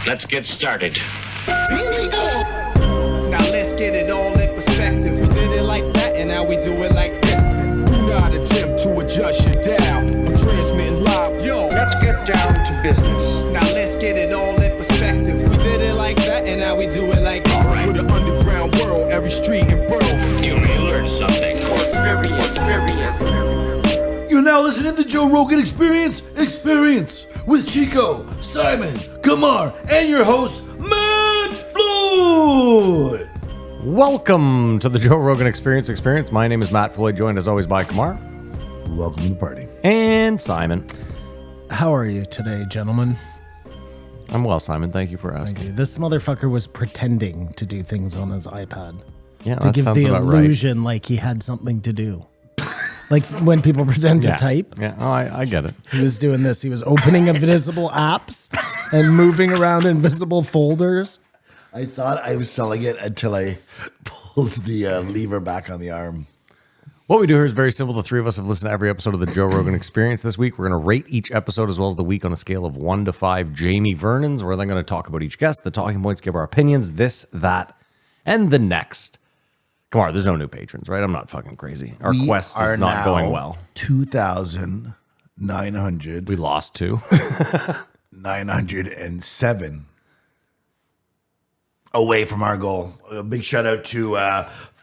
Let's get started. Now let's get it all in perspective. We did it like that, and now we do it like this. Do not attempt to adjust your dial. I'm transmitting live. Yo, Let's get down to business. Now let's get it all in perspective. We did it like that, and now we do it like this. All right. for the underground world, every street and borough. You may learn something. Experience. You're now listening to the Joe Rogan Experience with Chico, Simon, Kamar, and your host, Matt Floyd. Welcome to the Joe Rogan Experience. My name is Matt Floyd, joined as always by Kamar Welcome to the party. and Simon. How are you today, gentlemen? I'm well, Simon. Thank you for asking. Thank you. This motherfucker was pretending to do things on his iPad Yeah, to that give sounds the about right. illusion like he had something to do. Like when people pretend to type, Yeah, oh, I get it. he was doing this. He was opening invisible apps and moving around invisible folders. I thought I was selling it until I pulled the lever back on the arm. What we do here is very simple. The three of us have listened to every episode of the Joe Rogan Experience this week. We're going to rate each episode as well as the week on a scale of 1 to 5 Jamie Vernons. We're then going to talk about each guest, the talking points, give our opinions, this, that, and the next. Kamar, there's no new patrons, right? I'm not fucking crazy. Our quest is not going well. 2,900. We lost 2. 907 away from our goal. A big shout out to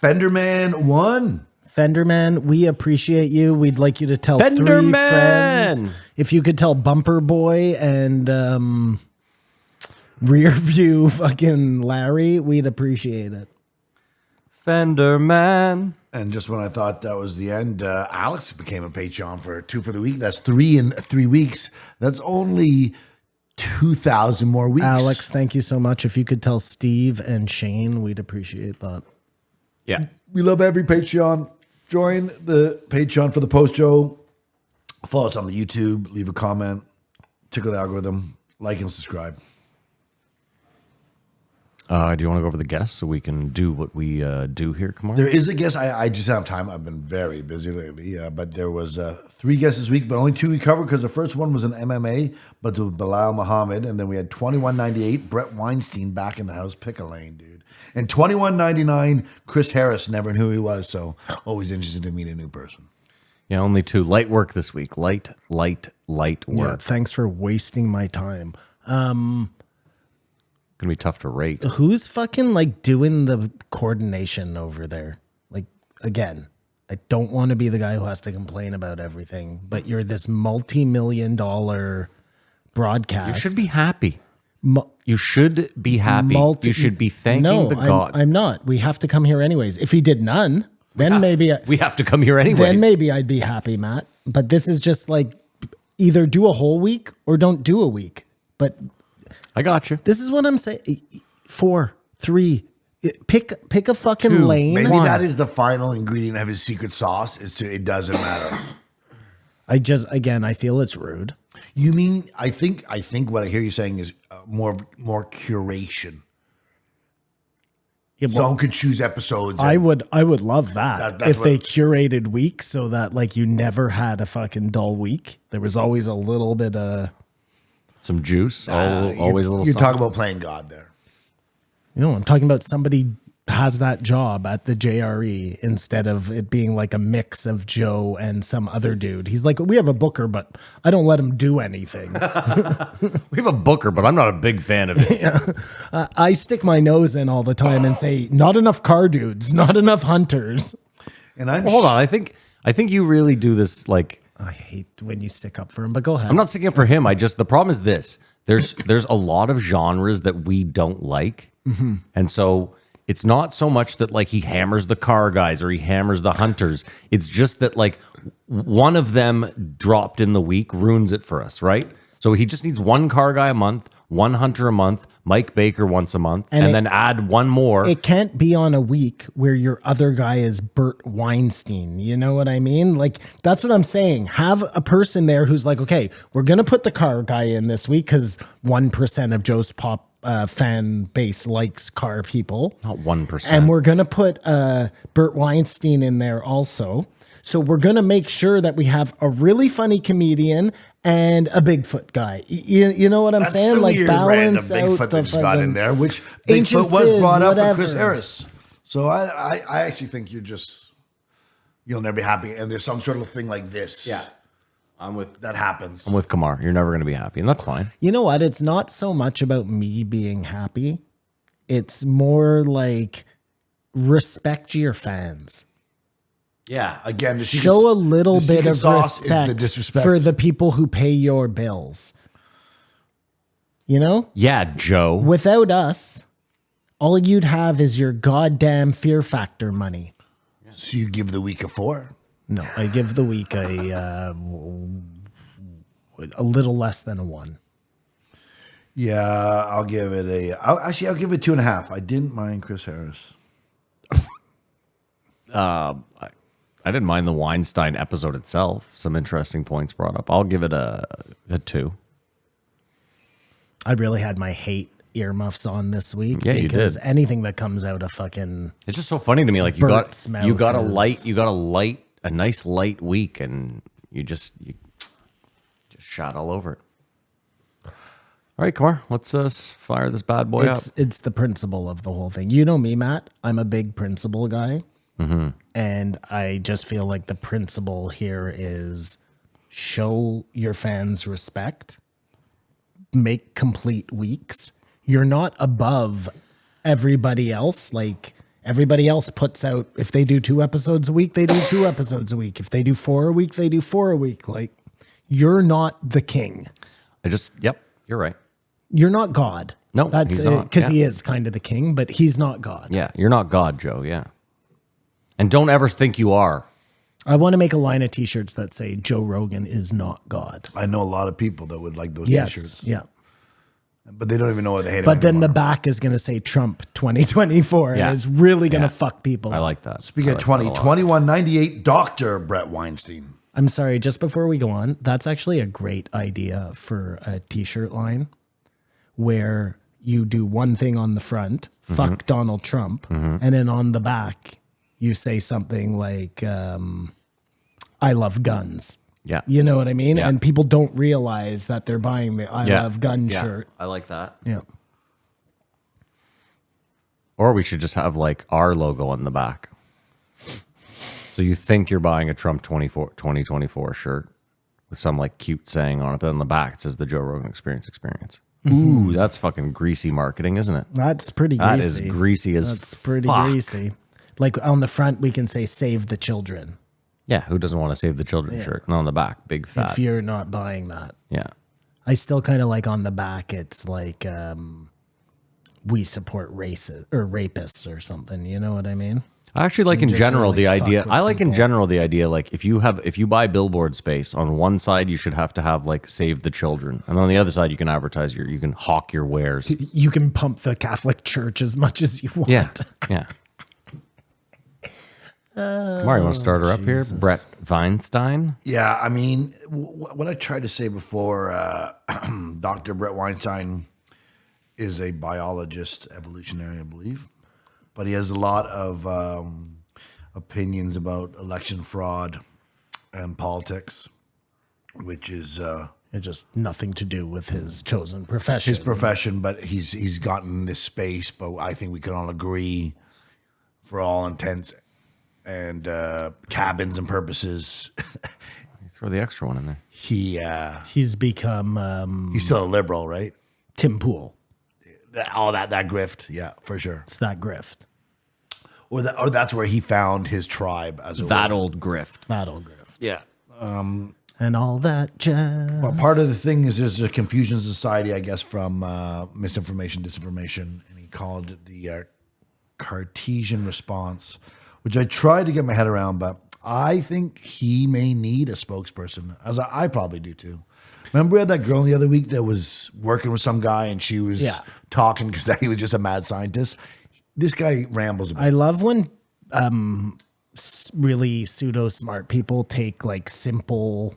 Fenderman 1. Fenderman, we appreciate you. We'd like you to tell 3 Fenderman! friends. If you could tell Bumper Boy and Rear View fucking Larry, we'd appreciate it. Fenderman. And just when I thought that was the end, Alex became a Patreon for 2 for the week. That's 3 in 3 weeks. That's only 2,000 more weeks. Alex, thank you so much. If you could tell Steve and Shane, we'd appreciate that. Yeah. We love every Patreon. Join the Patreon for the post show. Follow us on the YouTube. Leave a comment. Tickle the algorithm. Like and subscribe. Do you want to go over the guests so we can do what we do here, Kamar? There is a guest. I just don't have time. I've been very busy lately. But there was 3 guests this week, but only 2 we covered because the first one was an MMA, but it was Bilal Muhammad. And then we had 2198, Brett Weinstein back in the house. Pick a lane, dude. And 2199, Chris Harris. Never knew who he was, so always interested to meet a new person. Yeah, only 2. Light work this week. Light work. Yeah, thanks for wasting my time. Gonna be tough to rate. Who's fucking like doing the coordination over there? Like, again, I don't want to be the guy who has to complain about everything, but you're this multi-million-dollar broadcast. You should be happy. You should be happy. You should be thanking the God. I'm not. We have to come here anyways. If he did none, then maybe we have to come here anyways. Then maybe I'd be happy, Matt. But this is just like either do a whole week or don't do a week. But I got you. this is what I'm saying. 4, 3. Pick a fucking 2. lane. Maybe that is the final ingredient of his secret sauce. It doesn't matter. I feel it's rude. You mean I think what I hear you saying is more curation. Yeah, well, Someone could choose episodes. I would love that That's if what- they curated weeks so that like you never had a fucking dull week. There was always a little bit of Some juice. Always a little You're something. talking about playing God there. I'm talking about somebody has that job at the JRE instead of it being like a mix of Joe and some other dude. He's like, we have a booker, but I don't let him do anything. We have a booker, but I'm not a big fan of it. I stick my nose in all the time and say, not enough car dudes, not enough hunters. And I'm Hold on. I think you really do this like. I hate when you stick up for him, but go ahead. I'm not sticking up for him. The problem is this. There's a lot of genres that we don't like. Mm-hmm. And so it's not so much that like he hammers the car guys or he hammers the hunters. It's just that like one of them dropped in the week ruins it for us, right? So he just needs one car guy a month, one hunter a month, Mike Baker once a month, and then add one more. It can't be on a week where your other guy is Bert Weinstein. You know what I mean? Like, that's what I'm saying. Have a person there who's like, okay, we're going to put the car guy in this week because 1% of Joe's pop fan base likes car people. Not 1%. And we're going to put Bert Weinstein in there also. So we're going to make sure that we have a really funny comedian and a Bigfoot guy. You know what I'm That's saying? so Like weird, balance random out Bigfoot the that just got in fucking there, which ancient Bigfoot was Sid, brought up with whatever. Chris Harris. So I actually think you'll never be happy. And there's some sort of thing like this. I'm with That happens. Kamar. You're never going to be happy, and that's fine. You know what? It's not so much about me being happy. It's more like respect your fans. Yeah. Again, the secret, Show a little the bit secret of sauce respect is the disrespect. for the people who pay your bills. You know? Yeah, Joe. Without us, all you'd have is your goddamn Fear Factor money. So you give the week a 4. No, I give the week a little less than a 1. Yeah, I'll give it I'll give it 2.5. I didn't mind Chris Harris. I didn't mind the Weinstein episode itself. Some interesting points brought up. I'll give it a 2. I really had my hate earmuffs on this week. Yeah, you because did. anything that comes out of fucking It's just so funny to me. Like Bert's you mouth got is- a nice light week, and you just shot all over it. All right, Kamar, let's fire this bad boy up. it's the principle of the whole thing. You know me, Matt. I'm a big principle guy. And I just feel like the principle here is show your fans respect, make complete weeks. You're not above everybody else. Like everybody else puts out, if they do 2 episodes a week, they do 2 episodes a week. If they do 4 a week, they do 4 a week. Like you're not the king. Yep, you're right. You're not God. No, that's he's not. because Yeah. he is kind of the king, but he's not God. Yeah, you're not God, Joe. Yeah. And don't ever think you are. I want to make a line of t-shirts that say Joe Rogan is not God. I know a lot of people that would like those Yes. t-shirts. Yeah. But they don't even know what they hate But him then the anymore. back is going to say Trump 2024 Yeah. and it's really going to Yeah. fuck people I up. like that. Speaking I of like 20, that a lot. 2198, Dr. Brett Weinstein. I'm sorry, just before we go on, that's actually a great idea for a t-shirt line where you do one thing on the front, fuck Donald Trump, and then on the back you say something like I love guns. Yeah. You know what I mean? Yeah. And people don't realize that they're buying the I Yeah. love gun Yeah. shirt. I like that. Yeah. Or we should just have like our logo on the back. So you think you're buying a Trump 2024 shirt with some like cute saying on it, but on the back it says the Joe Rogan Experience. Ooh, that's fucking greasy marketing, isn't it? That's pretty greasy. That is greasy as That's pretty fuck. greasy. Like on the front, we can say "Save the Children" Yeah, who doesn't want to save the children shirt? And on the back, big fat. if you're not buying that. Yeah. I still kind of like on the back. It's like we support racists or rapists or something. You know what I mean? I actually like in just general really the fuck idea. with I like in people. general the idea like if you buy billboard space on one side, you should have to have like save the children, and on the other side, you can advertise you can hawk your wares. You can pump the Catholic Church as much as you want. Yeah, yeah. Kamar, you want to start her up here? Jesus. Brett Weinstein. Yeah, I mean, what I tried to say before, Dr. Brett Weinstein is a biologist, evolutionary, I believe, but he has a lot of opinions about election fraud and politics, which is It just nothing to do with his chosen profession. his profession. But he's gotten this space. But I think we can all agree, for all intents and cabins and purposes, Throw the extra one in there. He's become he's still a liberal, right? Tim Pool. All that grift, yeah, for sure. It's that grift. Or that's where he found his tribe, as it That were. old grift. That old grift. Yeah. And all that jazz. Well, part of the thing is there's a confusion society, I guess, from misinformation, disinformation, and he called it the Cartesian response, which I tried to get my head around, but I think he may need a spokesperson, as I probably do too. Remember we had that girl the other week that was working with some guy and she was talking because he was just a mad scientist. This guy rambles about. I love when really pseudo smart people take like simple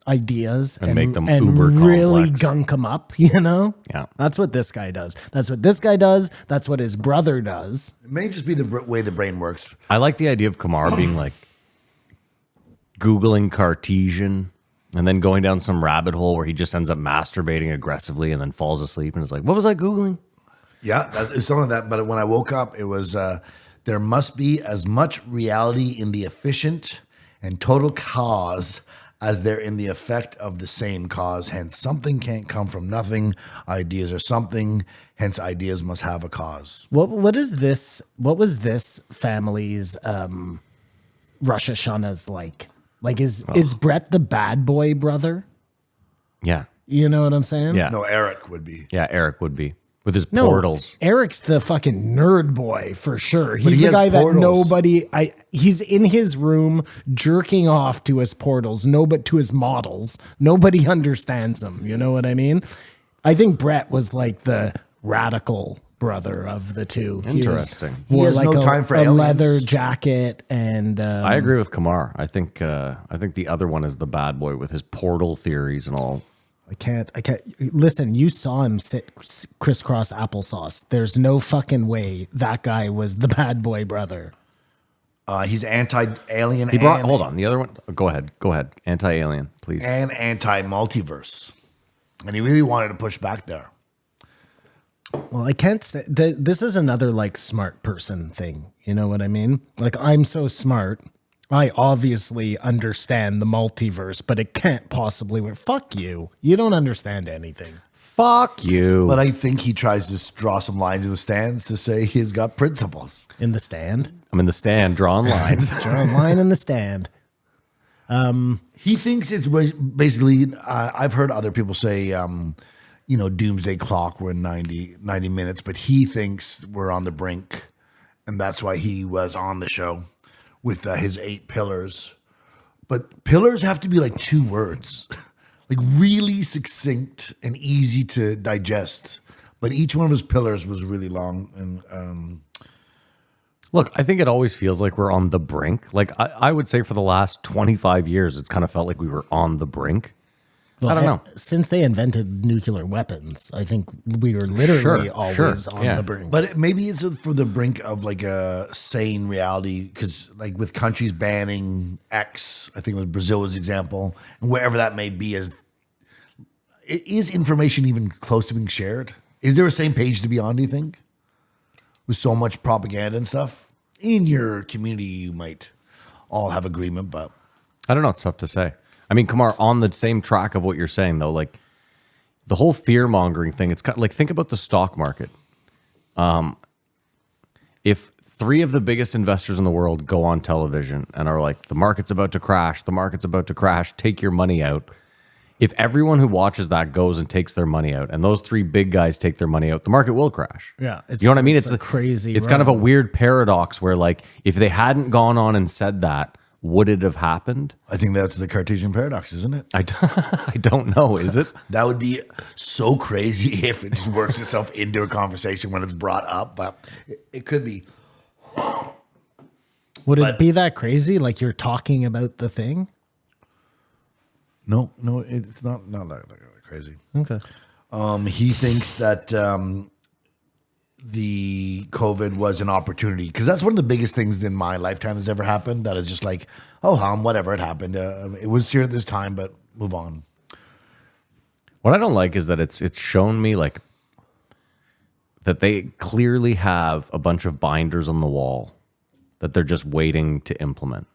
ideas And make them uber really complex. gunk them up, you know? Yeah. That's what this guy does. That's what this guy does. That's what his brother does. It may just be the way the brain works. I like the idea of Kamar being like Googling Cartesian and then going down some rabbit hole where he just ends up masturbating aggressively and then falls asleep and is like, what was I Googling? Yeah, it's some of that. But when I woke up, it was there must be as much reality in the efficient and total cause as there in the effect of the same cause. Hence, something can't come from nothing. Ideas are something. Hence, ideas must have a cause. What is this? What was this family's Rosh Hashanah's like? Like, is Brett the bad boy brother? Yeah. You know what I'm saying? Yeah. No, Eric would be. Yeah, Eric would be with his No, portals. Eric's the fucking nerd boy for sure. He's he the has guy portals. he's in his room jerking off to his portals, but to his models. Nobody understands him. You know what I mean? I think Brett was like the radical brother of the two. Interesting. He wore has like no time for a aliens. leather jacket and I agree with Kamar. I think the other one is the bad boy with his portal theories and all. I can't listen. You saw him sit crisscross applesauce. There's no fucking way that guy was the bad boy brother. He's anti-alien He brought. Hold on, the other one. Go ahead. Anti-alien, please. and anti-multiverse. And he really wanted to push back there. Well, I can't. This is another like smart person thing. You know what I mean? Like, I'm so smart. I obviously understand the multiverse, but it can't possibly work. Fuck you. You don't understand anything. Fuck you. But I think he tries to draw some lines in the stands to say he's got principles. In the stand, I'm in the stand drawing lines. draw a line in the stand. He thinks it's basically, I've heard other people say, doomsday clock, we're in 90 minutes, but he thinks we're on the brink. And that's why he was on the show with his 8 pillars. But pillars have to be like 2 words, like really succinct and easy to digest. But each one of his pillars was really long. And Look, I think it always feels like we're on the brink. Like I would say for the last 25 years, it's kind of felt like we were on the brink. I don't know. Since they invented nuclear weapons, I think we were literally always on yeah. the brink. But maybe it's for the brink of like a sane reality, because like with countries banning X, I think it was Brazil's example, and wherever that may be, is information even close to being shared? Is there a same page to be on, do you think? With so much propaganda and stuff? In your community, you might all have agreement, but I don't know. It's tough to say. I mean, Kamar, on the same track of what you're saying, though, like the whole fear mongering thing, it's kind of like, think about the stock market. If 3 of the biggest investors in the world go on television and are like, the market's about to crash, take your money out. If everyone who watches that goes and takes their money out, and those 3 big guys take their money out, the market will crash. Yeah, you know what I mean? it's a crazy It's kind of a run. weird paradox where, like, if they hadn't gone on and said that, would it have happened? I think that's the Cartesian paradox, isn't it? I don't know. Is it? That would be so crazy if it just works itself into a conversation when it's brought up, but it could be. Would it be that crazy? Like you're talking about the thing? No, it's not that crazy. Okay. He thinks that the COVID was an opportunity, because that's one of the biggest things in my lifetime that's ever happened. That is just like, whatever, it happened. It was here at this time, but move on. What I don't like is that it's shown me like that they clearly have a bunch of binders on the wall that they're just waiting to implement.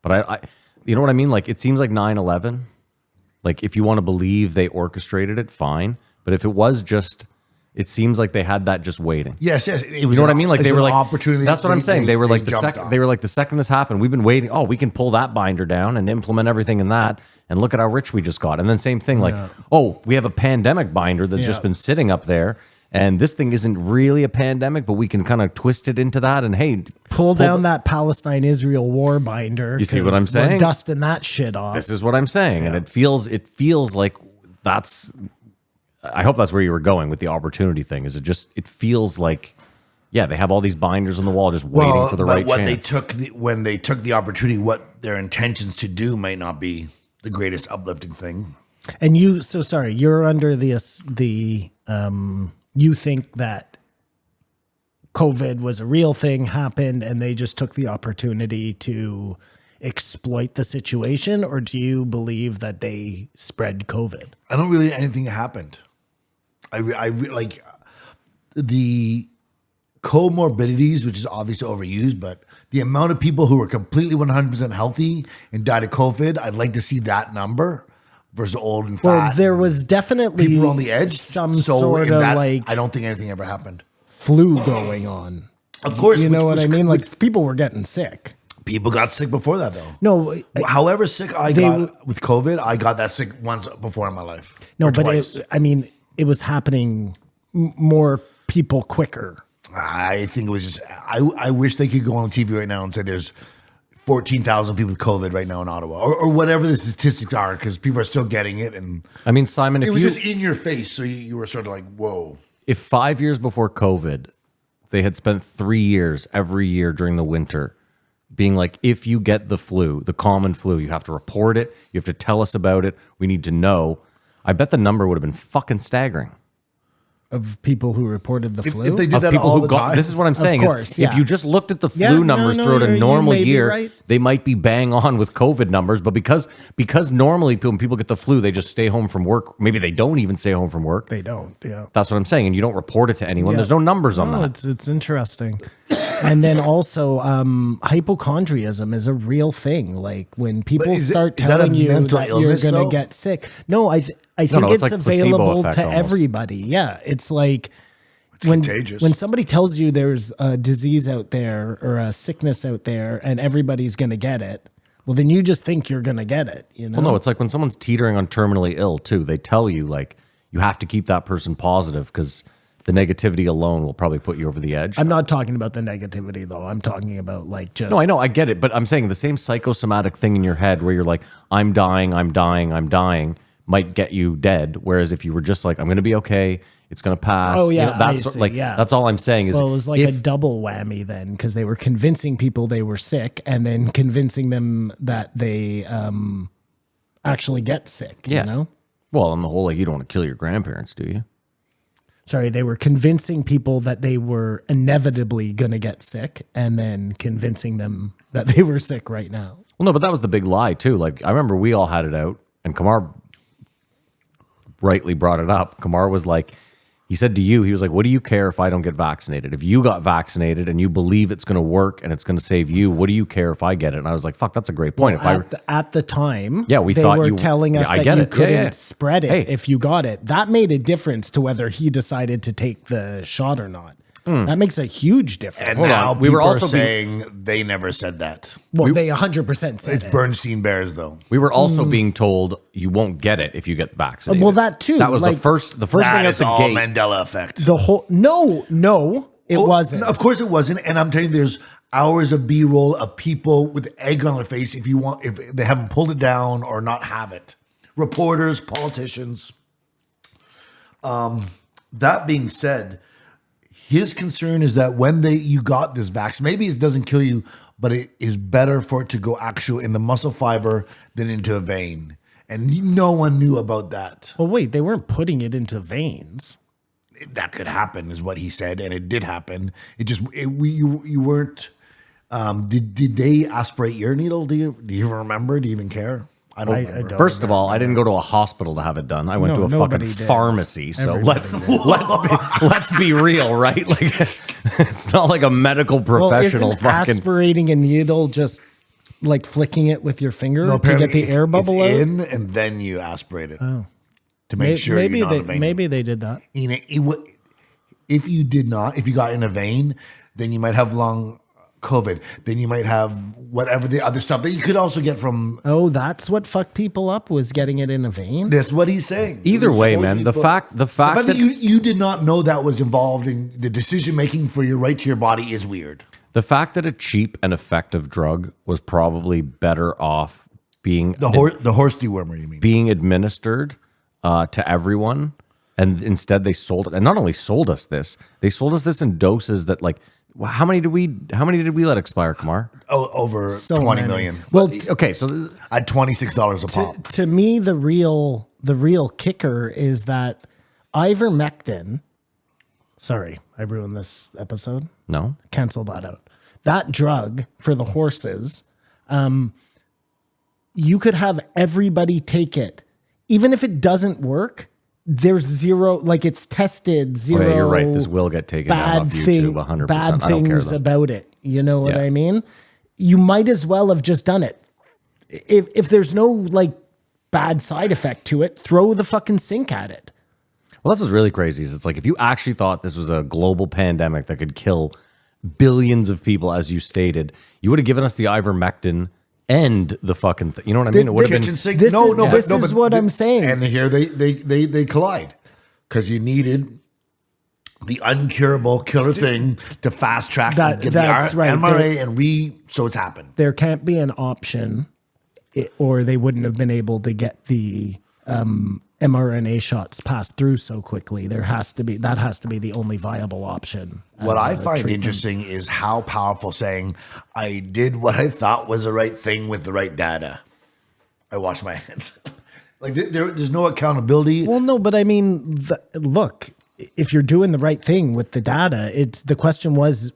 But I you know what I mean? Like, it seems like 9/11. Like, if you want to believe they orchestrated it, fine. But if it was just, it seems like they had that just waiting. Yes. It was, You know what I mean? Like, they were like, opportunity. that's what I'm saying. They were like the jumped second. on. They were like the second this happened, we've been waiting. Oh, we can pull that binder down and implement everything in that. And look at how rich we just got. And then same thing, like, we have a pandemic binder that's just been sitting up there. And this thing isn't really a pandemic, but we can kind of twist it into that. And hey, Pull down that Palestine-Israel war binder. You see what I'm 'cause saying? We're dusting that shit off. this is what I'm saying. And it feels like that's, I hope that's where you were going with the opportunity thing. Is it feels like, yeah, they have all these binders on the wall just waiting for the but right what chance. they took when they took the opportunity, what their intentions to do might not be the greatest uplifting thing. And you, so sorry, you're under you think that COVID was a real thing, happened, and they just took the opportunity to exploit the situation, or do you believe that they spread COVID? I don't really anything happened. Like the comorbidities, which is obviously overused, but the amount of people who were completely 100% healthy and died of COVID, I'd like to see that number versus old and fat. Well, there was definitely people on the edge. some So sort in of that, like I don't think anything ever happened. flu going on. Of course, You know which- what I which- mean? Like which- people were getting sick. people got sick before that though. No, However sick I They got with COVID, I got that sick once before in my life. no, Or but twice. it was happening more people quicker. I think it was just. I wish they could go on TV right now and say there's 14,000 people with COVID right now in Ottawa, or whatever the statistics are, because people are still getting it, and I mean, Simon, it if was you just in your face, so you were sort of like, whoa. if 5 years before COVID, they had spent 3 years every year during the winter being like, if you get the flu, the common flu, you have to report it. You have to tell us about it. We need to know. I bet the number would have been fucking staggering. Of people who reported the flu. If they did Of that people all who the got, time, this is what I'm saying. course, is yeah. If you just looked at the Yeah, flu no, numbers no, throughout a you normal may be year, right. they might be bang on with COVID numbers. But because normally when people get the flu, they just stay home from work. Maybe they don't even stay home from work. They don't. Yeah. That's what I'm saying. And you don't report it to anyone. Yeah. There's no numbers on No, that. it's interesting. And then also, hypochondriasm is a real thing. Like when people is it- start is that a telling you mental that you're illness, going though? to get sick. No, I think no, it's it's like placebo available effect to almost. everybody. Yeah, it's like it's contagious. when somebody tells you there's a disease out there or a sickness out there, and everybody's going to get it. Well, then you just think you're going to get it. You know? Well, no, it's like when someone's teetering on terminally ill too. They tell you like you have to keep that person positive because the negativity alone will probably put you over the edge. I'm not talking about the negativity though. I'm talking about like just. No, I know, I get it, but I'm saying the same psychosomatic thing in your head where you're like, I'm dying, I'm dying, I'm dying, might get you dead. Whereas if you were just like, I'm going to be okay, it's going to pass. Oh, yeah, you know, that's I see, like yeah. that's all I'm saying is. Well, it was like if, a double whammy then, because they were convincing people they were sick and then convincing them that they actually get sick. Yeah. You know, well, on the whole, like you don't want to kill your grandparents, do you? sorry, they were convincing people that they were inevitably going to get sick, and then convincing them that they were sick right now. Well, no, but that was the big lie too. Like I remember we all had it out, and Kamar rightly brought it up. Kamar was like, he said to you, he was like, what do you care if I don't get vaccinated? If you got vaccinated and you believe it's going to work and it's going to save you, what do you care if I get it? And I was like, fuck, that's a great point. At the time, Yeah, we they thought were you- telling us Yeah, I that get you it. Yeah, couldn't yeah. spread it Hey. if you got it. That made a difference to whether he decided to take the shot or not. That makes a huge difference. and Hold now on, we were people also are saying they never said that. Well, they 100% said It's it. Bernstein Bears though. we were also being told you won't get it if you get vaccinated. Well, that too, That was like, the first thing That out is the all gate. Mandela effect. The whole no, it Oh, wasn't. no, of course it wasn't. And I'm telling you, there's hours of B-roll of people with egg on their face if they haven't pulled it down or not have it. Reporters, politicians. That being said, his concern is that when you got this vaccine, maybe it doesn't kill you, but it is better for it to go actually in the muscle fiber than into a vein. And no one knew about that. Well, wait, they weren't putting it into veins. That could happen, is what he said, and it did happen. You weren't. Did they aspirate your needle? Do you remember? Do you even care? I don't remember. don't. First of all, I didn't go to a hospital to have it done. I went No, to a nobody fucking did. pharmacy. So Everybody let's be real, right? Like it's not like a medical professional Well, isn't fucking. aspirating a needle just like flicking it with your finger No, to get apparently the air bubble it's out? in, and then you aspirate it to make sure maybe you're not they a vein. maybe they did that. If you did not, if you got in a vein, then you might have long COVID. Then you might have whatever the other stuff that you could also get from. Oh, that's what fucked people up, was getting it in a vein. That's what he's saying. Either It was way, supposed man, to be the put- fact that you did not know that was involved in the decision making for your right to your body is weird. the fact that a cheap and effective drug was probably better off being The horse dewormer, you mean? being administered to everyone, and instead they sold it. And not only sold us this, they sold us this in doses that like Well, how many did we let expire, Kamar? Over So 20 many. million. Well, Okay, so At $26 a pop. to me, the real kicker is that ivermectin. Sorry, I ruined this episode. no. Cancel that out. That drug for the horses, you could have everybody take it. Even if it doesn't work, there's zero, like it's tested, Oh, zero. yeah, you're right. This will get taken down off YouTube 100%. Bad I don't care things though. about it. You know what Yeah. I mean? You might as well have just done it. If there's no like bad side effect to it, throw the fucking sink at it. Well, that's what's really crazy is it's like if you actually thought this was a global pandemic that could kill billions of people, as you stated, you would have given us the ivermectin and the fucking you know what I mean? It would have Kitchen been sink. This No, is- no, this but no, is but what I'm saying. And here they collide because you needed the uncurable killer thing to fast track That- and get that's the right. MRA, and so it's happened. There can't be an option, or they wouldn't have been able to get the mRNA shots passed through so quickly. That has to be the only viable option. What as I a find treatment. interesting is how powerful saying, I did what I thought was the right thing with the right data. I wash my hands. Like there's no accountability. Well, no, but I mean, look, if you're doing the right thing with the data, the question was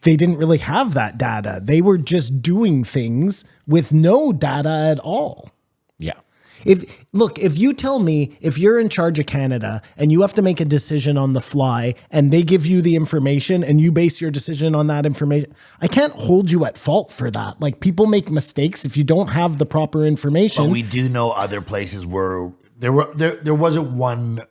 they didn't really have that data. They were just doing things with no data at all. yeah. If you tell me if you're in charge of Canada and you have to make a decision on the fly and they give you the information and you base your decision on that information, I can't hold you at fault for that. Like people make mistakes if you don't have the proper information. But we do know other places where there wasn't one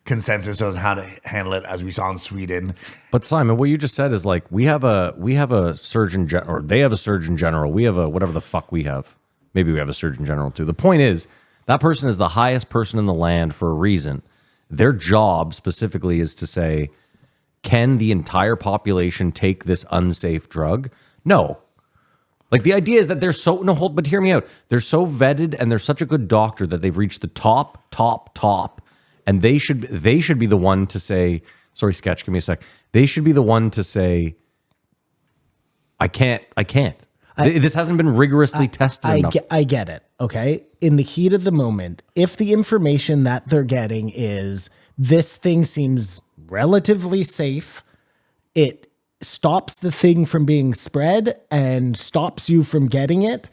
consensus on how to handle it, as we saw in Sweden. But Simon, what you just said is like we have a surgeon or they have a surgeon general. We have a whatever the fuck we have. Maybe we have a surgeon general too. The point is that person is the highest person in the land for a reason. Their job specifically is to say, can the entire population take this unsafe drug? No. Like the idea is that they're so but hear me out. They're so vetted and they're such a good doctor that they've reached the top, and they should be the one to say, sorry, Sketch, give me a sec. They should be the one to say, I can't. This hasn't been rigorously tested enough. I get it. Okay. In the heat of the moment, if the information that they're getting is this thing seems relatively safe, it stops the thing from being spread and stops you from getting it,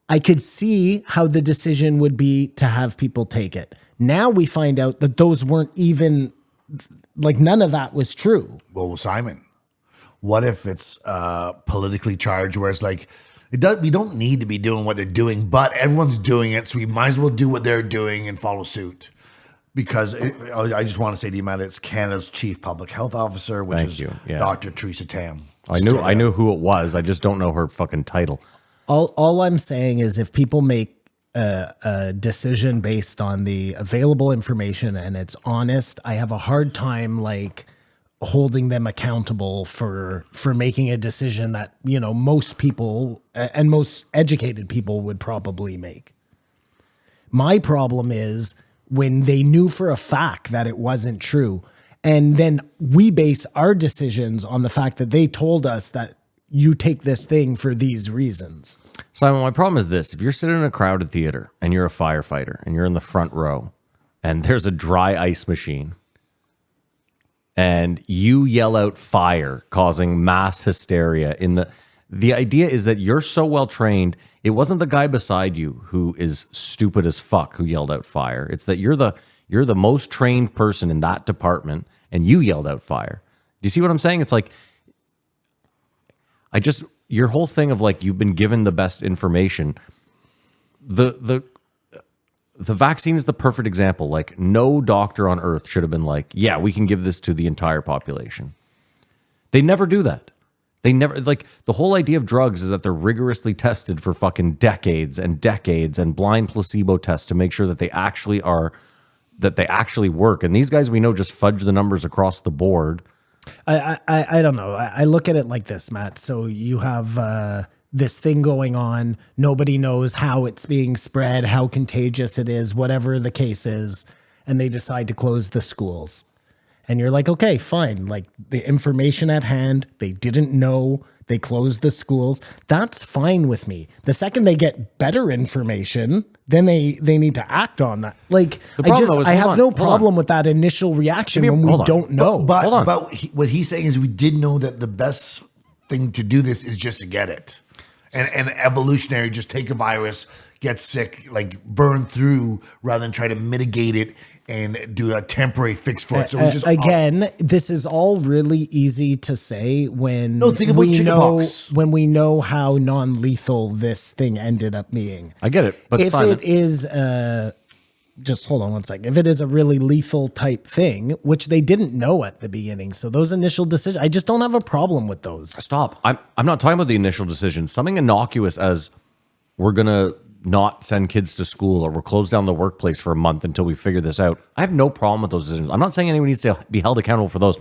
I could see how the decision would be to have people take it. Now we find out that those weren't even, like, none of that was true. Well, Simon, what if it's politically charged where it's like, we don't need to be doing what they're doing, but everyone's doing it, so we might as well do what they're doing and follow suit. Because I just want to say to you, Matt, it's Canada's chief public health officer, which Thank is you. Yeah. Dr. Theresa Tam. I knew who it was. I just don't know her fucking title. All I'm saying is if people make a decision based on the available information and it's honest, I have a hard time like holding them accountable for making a decision that, you know, most people and most educated people would probably make. My problem is when they knew for a fact that it wasn't true, and then we base our decisions on the fact that they told us that you take this thing for these reasons. Simon, my problem is this. If you're sitting in a crowded theater and you're a firefighter and you're in the front row and there's a dry ice machine and you yell out fire, causing mass hysteria the idea is that you're so well trained. It wasn't the guy beside you who is stupid as fuck who yelled out fire. It's that you're the most trained person in that department and you yelled out fire. Do you see what I'm saying? It's like, your whole thing of like, you've been given the best information. The vaccine is the perfect example. Like no doctor on earth should have been like, yeah, we can give this to the entire population. They never do that. They never, like, the whole idea of drugs is that they're rigorously tested for fucking decades and blind placebo tests to make sure that they actually work. And these guys we know just fudge the numbers across the board. I don't know. I look at it like this, Matt. So you have this thing going on. Nobody knows how it's being spread, how contagious it is, whatever the case is. And they decide to close the schools. And you're like, okay, fine. Like the information at hand, they didn't know, they closed the schools. That's fine with me. The second they get better information, then they need to act on that. Like I have no problem with that initial reaction when we don't know. But what he's saying is we did know that the best thing to do this is just to get it. And evolutionary, just take a virus, get sick, like burn through rather than try to mitigate it and do a temporary fix for it. So it's just this is all really easy to say when think about chickenpox. when we know how non-lethal this thing ended up being. I get it, but if it is just hold on one second. If it is a really lethal type thing, which they didn't know at the beginning, so those initial decisions, I just don't have a problem with those. Stop. I'm not talking about the initial decision. Something innocuous as we're gonna not send kids to school or we'll close down the workplace for a month until we figure this out. I have no problem with those decisions. I'm not saying anyone needs to be held accountable for those.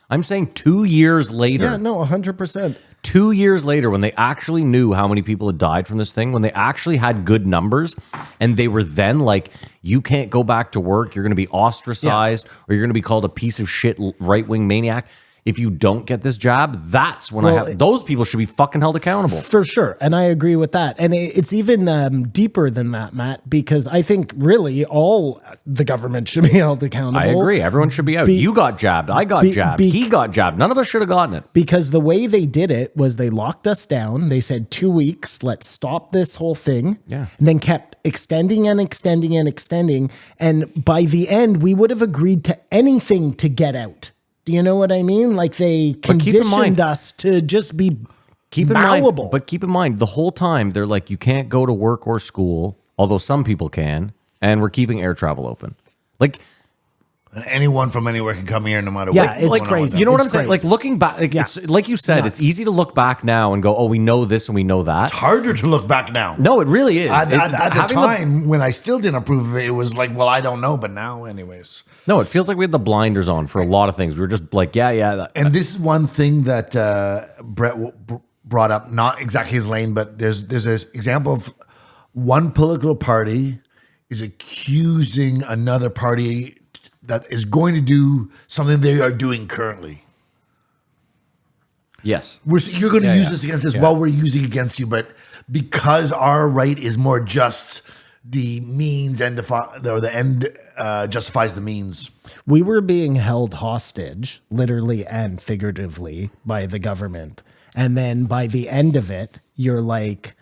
I'm saying 2 years later. Yeah, no, 100%. 2 years later, when they actually knew how many people had died from this thing, when they actually had good numbers, and they were then like, you can't go back to work, you're going to be ostracized, or you're going to be called a piece of shit right-wing maniac. If you don't get this jab, that's when those people should be fucking held accountable. For sure. And I agree with that. And it's even deeper than that, Matt, because I think really all the government should be held accountable. I agree. Everyone should be out. You got jabbed. I got jabbed. He got jabbed. None of us should have gotten it. Because the way they did it was they locked us down. They said 2 weeks, let's stop this whole thing. Yeah. And then kept extending and extending and extending. And by the end, we would have agreed to anything to get out. Do you know what I mean? Like they conditioned us to just be malleable. But keep in mind, the whole time they're like, you can't go to work or school, although some people can, and we're keeping air travel open. Like anyone from anywhere can come here no matter what. Yeah, it's crazy. You know what I'm It's saying? crazy. Like looking back, like, it's, like you said, Nuts. it's easy to look back now and go, oh, we know this and we know that. It's harder to look back now. No, it really is. At the time, when I still didn't approve of it, it was like, well, I don't know. But now, anyways. No, it feels like we had the blinders on for a lot of things. We were just like, yeah. And this is one thing that Brett brought up, not exactly his lane, but there's this example of one political party is accusing another party that is going to do something they are doing currently. Yes. You're going to use this against us while we're using against you, but because our right is more just, the means and the end justifies the means. We were being held hostage, literally and figuratively, by the government. And then by the end of it, you're like,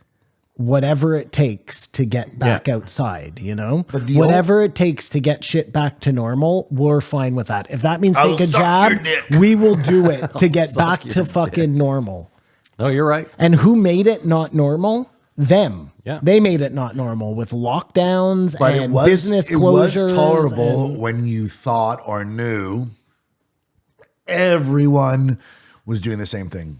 whatever it takes to get back outside, you know? But whatever it takes to get shit back to normal, we're fine with that. If that means take a jab, we will do it to get back to fucking normal. No, you're right. And who made it not normal? Them. Yeah. They made it not normal with lockdowns and business closures. It was tolerable when you thought or knew everyone was doing the same thing.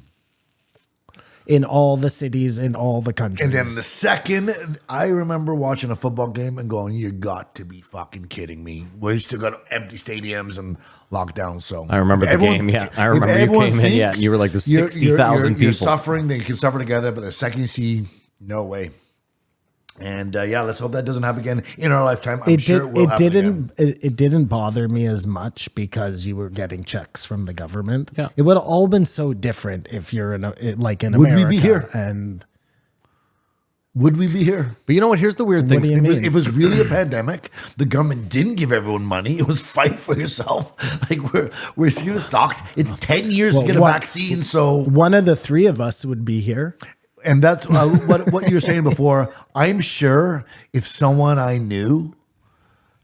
In all the cities, in all the countries. And then the second, I remember watching a football game and going, you got to be fucking kidding me. We still got empty stadiums and lockdowns. So I remember the game, yeah. I remember you came in, and you were like, there's 60,000 people. You're suffering, then you can suffer together, but the second you see, no way. And let's hope that doesn't happen again in our lifetime. I'm sure it will happen again. It didn't bother me as much because you were getting checks from the government. Yeah. It would have all been so different if you're in America. Would we be here? And would we be here? But you know what? Here's the weird thing. do you mean? If it was really a pandemic, the government didn't give everyone money. It was fight for yourself. Like we're seeing the stocks. It's 10 years to get a vaccine. So one of the three of us would be here. And that's what you were saying before. I'm sure if someone I knew,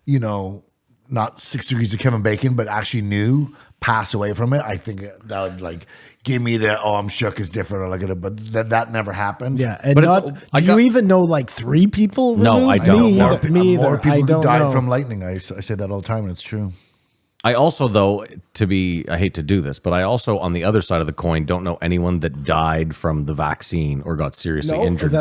you know, not 6 degrees of Kevin Bacon, but actually knew, pass away from it, I think that would like give me the, I'm shook is different. Or like, but that never happened. Yeah. And But do you even know like 3 people? No, I don't. Me either. More people who died from lightning. I say that all the time, and it's true. I also, though, I hate to do this, but I also, on the other side of the coin, don't know anyone that died from the vaccine or got seriously injured.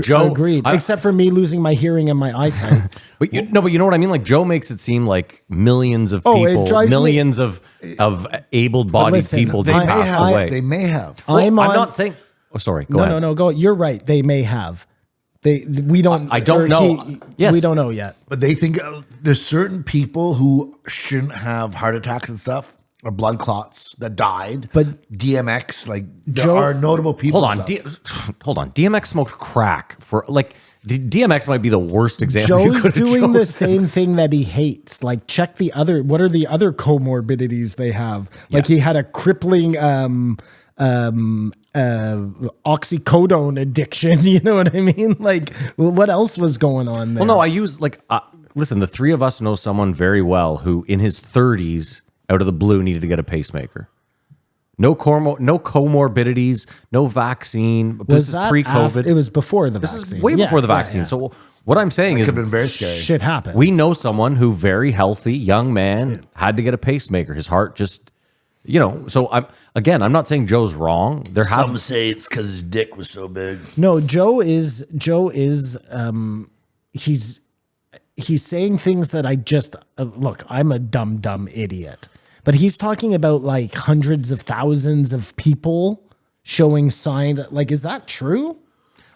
Joe agreed, except for me losing my hearing and my eyesight. But you know what I mean? Like Joe makes it seem like millions of people, millions of able-bodied people just passed away. They may have. I'm not saying. Oh, sorry. Go ahead. No. Go. You're right. They may have. We don't. I don't know. Yes, we don't know yet. But they think there's certain people who shouldn't have heart attacks and stuff. or blood clots that died. But DMX, like there Joe- are notable people. Hold on, hold on. DMX smoked crack for like the DMX might be the worst example. you Joe's could have doing the chosen. same thing that he hates. Like, check the other. What are the other comorbidities they have? Like, Yeah. he had a crippling oxycodone addiction. You know what I mean? Like, what else was going on there? Well, no, I use like listen. The three of us know someone very well who, in his 30s, out of the blue, needed to get a pacemaker. No comorbidities, no vaccine. This is pre-COVID. It was before the This vaccine. is way Yeah, before the yeah, vaccine. yeah. So what I'm saying Could is, have been very scary. Shit happens. we know someone who, very healthy young man, had to get a pacemaker. His heart just, So I'm not saying Joe's wrong. There have Some say it's because his dick was so big. No, Joe is he's saying things that I just look, I'm a dumb idiot. But he's talking about like hundreds of thousands of people showing signs. Like, is that true?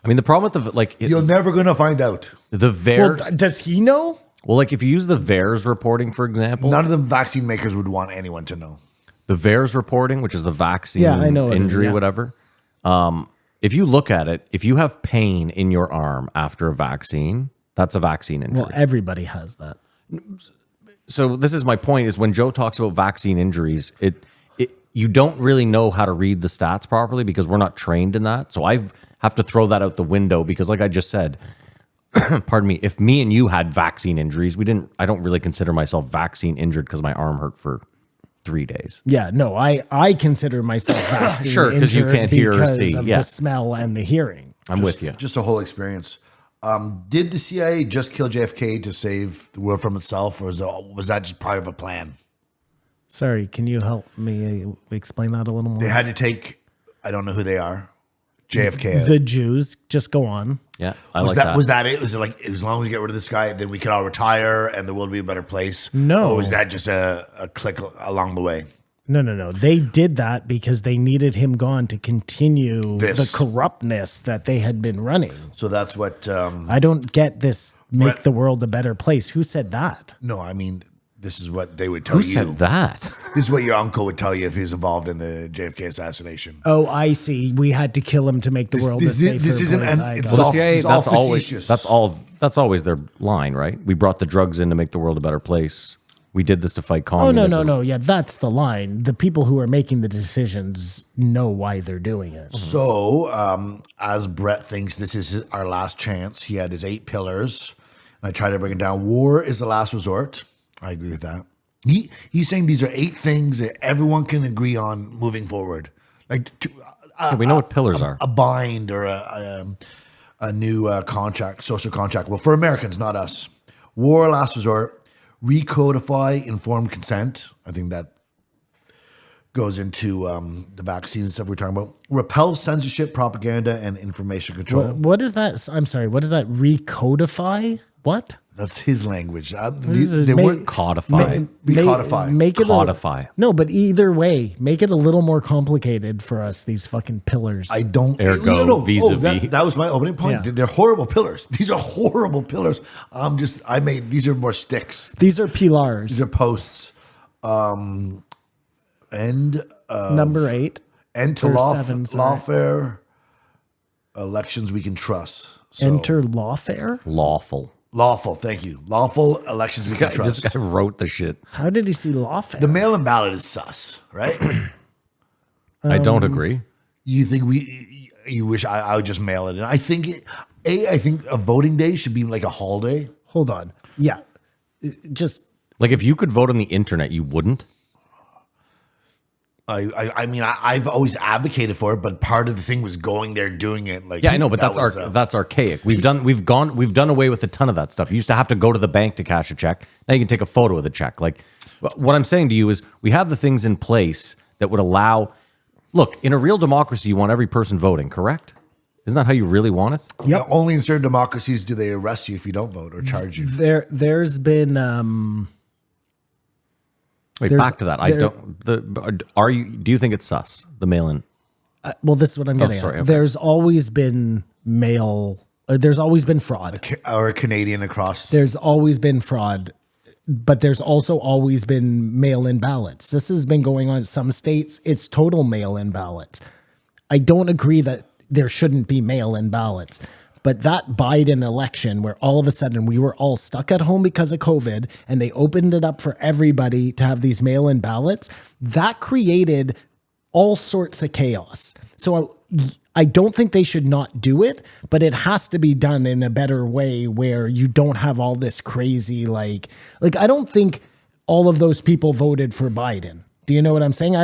I mean, the problem with You're never gonna find out. the Well, VAERS. does he know? Well, like if you use the VAERS reporting, for example, None of the vaccine makers would want anyone to know. the VAERS reporting, which is the vaccine Yeah, I know what it is, injury, yeah. whatever. If you look at it, if you have pain in your arm after a vaccine, that's a vaccine injury. Well, everybody has that. So this is my point: is when Joe talks about vaccine injuries, you don't really know how to read the stats properly because we're not trained in that. So I have to throw that out the window because, like I just said, pardon me, if me and you had vaccine injuries, I don't really consider myself vaccine injured because my arm hurt for 3 days. Yeah, no, I consider myself vaccine Sure, 'cause you injured can't hear or because see, of yeah. the smell and the hearing. I'm with you. Just a whole experience. Did the CIA just kill JFK to save the world from itself, or was that just part of a plan? Sorry, can you help me explain that a little more? They had to take, I don't know who they are, JFK out. The Jews, just go on. Yeah, I Was like that, that. was that it? Was it like, as long as we get rid of this guy, then we can all retire and the world will be a better place? No. Or was that just a click along the way? No. They did that because they needed him gone to continue This. the corruptness that they had been running. So that's what, I don't get this make Brett- the world a better place. Who said that? no, I mean, this is what they would tell Who you. said that? This is what your uncle would tell you if he was involved in the JFK assassination. Oh, I see. We had to kill him to make the world a safer this isn't place. an- I it's got Well, it. the CIA, it's all that's always facetious. always their line, right? We brought the drugs in to make the world a better place. We did this to fight Oh, no, communism. no. Yeah, that's the line. The people who are making the decisions know why they're doing it. So, as Brett thinks this is our last chance, he had his 8 pillars. And I try to break it down. War is the last resort. I agree with that. He's saying these are 8 things that everyone can agree on moving forward. Like Yeah, we know what pillars are. a bind or a new contract, social contract. Well, for Americans, not us. War, last resort. Recodify informed consent. I think that goes into the vaccines stuff we're talking about. Repel censorship, propaganda, and information control. What is that? I'm sorry. What is that? Recodify? What? That's his language. is They ma- weren't Codify. Recodify. Make it Codify. No, but either way, make it a little more complicated for us. These fucking pillars. I don't. Ergo, no. vis-a-vis. That was my opening point. Yeah. They're horrible pillars. These are horrible pillars. These are more sticks. These are pillars. These are posts. Number 8. End to Or law, 7, sorry. lawfare elections we can trust. So, Enter lawfare. Lawful. lawful. Thank you. Lawful elections we can This trust. guy wrote the shit. How did he see lawfare? The mail-in ballot is sus, right? I don't agree. You think you wish I would just mail it in? I think I think a voting day should be like a holiday. Hold on. Yeah. Just Like if you could vote on the internet, you wouldn't. I mean, I've always advocated for it, but part of the thing was going there, doing it. Like, Yeah, I know, but that that's archaic. We've done away with a ton of that stuff. You used to have to go to the bank to cash a check. Now you can take a photo of the check. Like what I'm saying to you is we have the things in place that would allow. Look, in a real democracy, you want every person voting, correct? Isn't that how you really want it? Yeah, only in certain democracies do they arrest you if you don't vote or charge you. there's been Wait, There's- back to that. Do you think it's sus, the mail-in? well, this is what I'm getting sorry, at. okay. There's always been there's always been fraud. Or a Canadian across. There's always been fraud. but there's also always been mail-in ballots. This has been going on in some states. It's total mail-in ballots. I don't agree that there shouldn't be mail-in ballots, but that Biden election where all of a sudden we were all stuck at home because of COVID and they opened it up for everybody to have these mail-in ballots, that created all sorts of chaos. So I don't think they should not do it, but it has to be done in a better way where you don't have all this crazy, like I don't think all of those people voted for Biden. Do you know what I'm saying?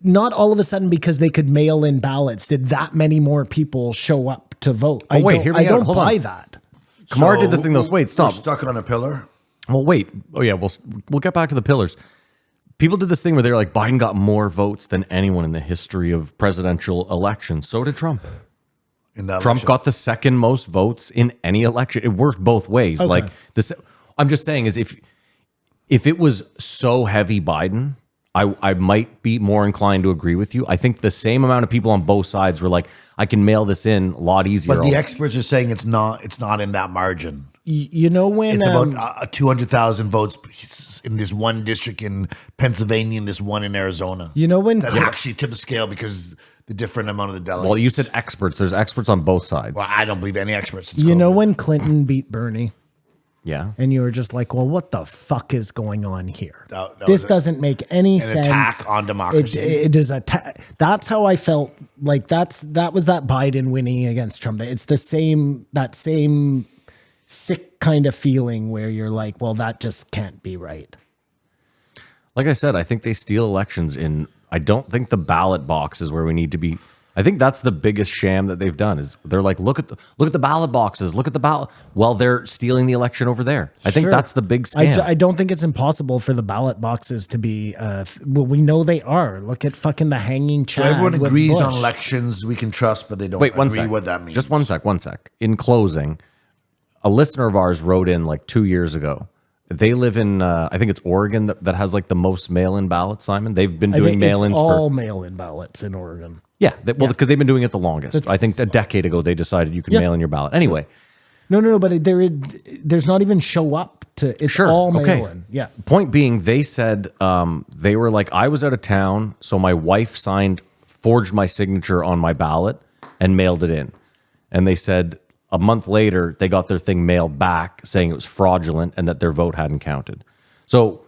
Not all of a sudden because they could mail in ballots did that many more people show up to vote. Oh, wait, hear me I out. don't Hold buy on. that. Kamar did this thing though. Wait, We're stop. stuck on a pillar. Well, wait. Oh yeah, we'll get back to the pillars. People did this thing where they're like, Biden got more votes than anyone in the history of presidential elections. So did Trump. In that Trump election. got the second most votes in any election. It worked both ways. Okay. Like this, I'm just saying is if it was so heavy Biden, I might be more inclined to agree with you. I think the same amount of people on both sides were like, I can mail this in a lot easier. But the experts are saying it's not in that margin. You know when It's about 200,000 votes in this one district in Pennsylvania and this one in Arizona. you know when That actually tip the scale because the different amount of the delegates. well, you said experts. There's experts on both sides. Well, I don't believe any experts. It's you know COVID. when Clinton beat Bernie Yeah. and you were just like, well, what the fuck is going on here? That This was doesn't make any an sense. attack on democracy. It is that's how I felt. Like that was that Biden winning against Trump. It's that same sick kind of feeling where you're like, well, that just can't be right. Like I said, I think they steal elections in. I don't think the ballot box is where we need to be. I think that's the biggest sham that they've done. Is they're like, look at the ballot boxes, look at the ballot. Well, they're stealing the election over there. I think Sure. that's the big scam. I don't think it's impossible for the ballot boxes to be. Well, we know they are. Look at fucking the hanging So Chad. everyone with agrees on Bush. elections we can trust, but they don't Wait, one agree sec. what that means. Just one sec. In closing, a listener of ours wrote in like 2 years ago. They live in, I think it's Oregon that has like the most mail-in ballots, Simon. They've been I doing think it's mail-ins all for, mail-in ballots in Oregon. yeah, because they've been doing it the longest. I That's- think a decade ago they decided you could Yeah. mail in your ballot. Anyway, No, but there's not even show up to. It's sure, all okay. mail-in. Yeah. Point being, they said they were like, I was out of town, so my wife forged my signature on my ballot and mailed it in. And they said a month later, they got their thing mailed back saying it was fraudulent and that their vote hadn't counted. So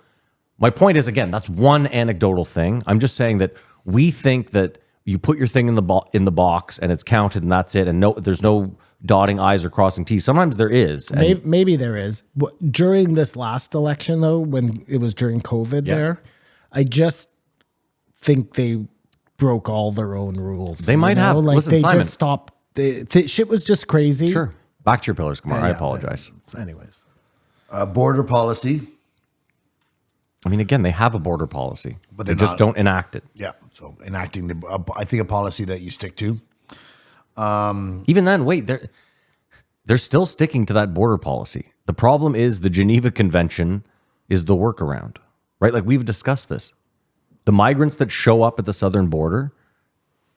my point is, again, that's one anecdotal thing. I'm just saying that we think that you put your thing in the box and it's counted and that's it. And there's no dotting I's or crossing T's. Sometimes there is. And Maybe there is. During this last election, though, when it was during COVID there, I just think they broke all their own rules. They might have. Like Listen, they Simon. just stopped. Shit was just crazy. Sure. Back to your pillars, Kumar. I Yeah, apologize. Anyways. Border policy. I mean, again, they have a border policy, But but they're they just not- don't enact it. Yeah. So enacting I think a policy that you stick to. Even then, wait, they're still sticking to that border policy. The problem is the Geneva Convention is the workaround, right? Like we've discussed this. The migrants that show up at the southern border,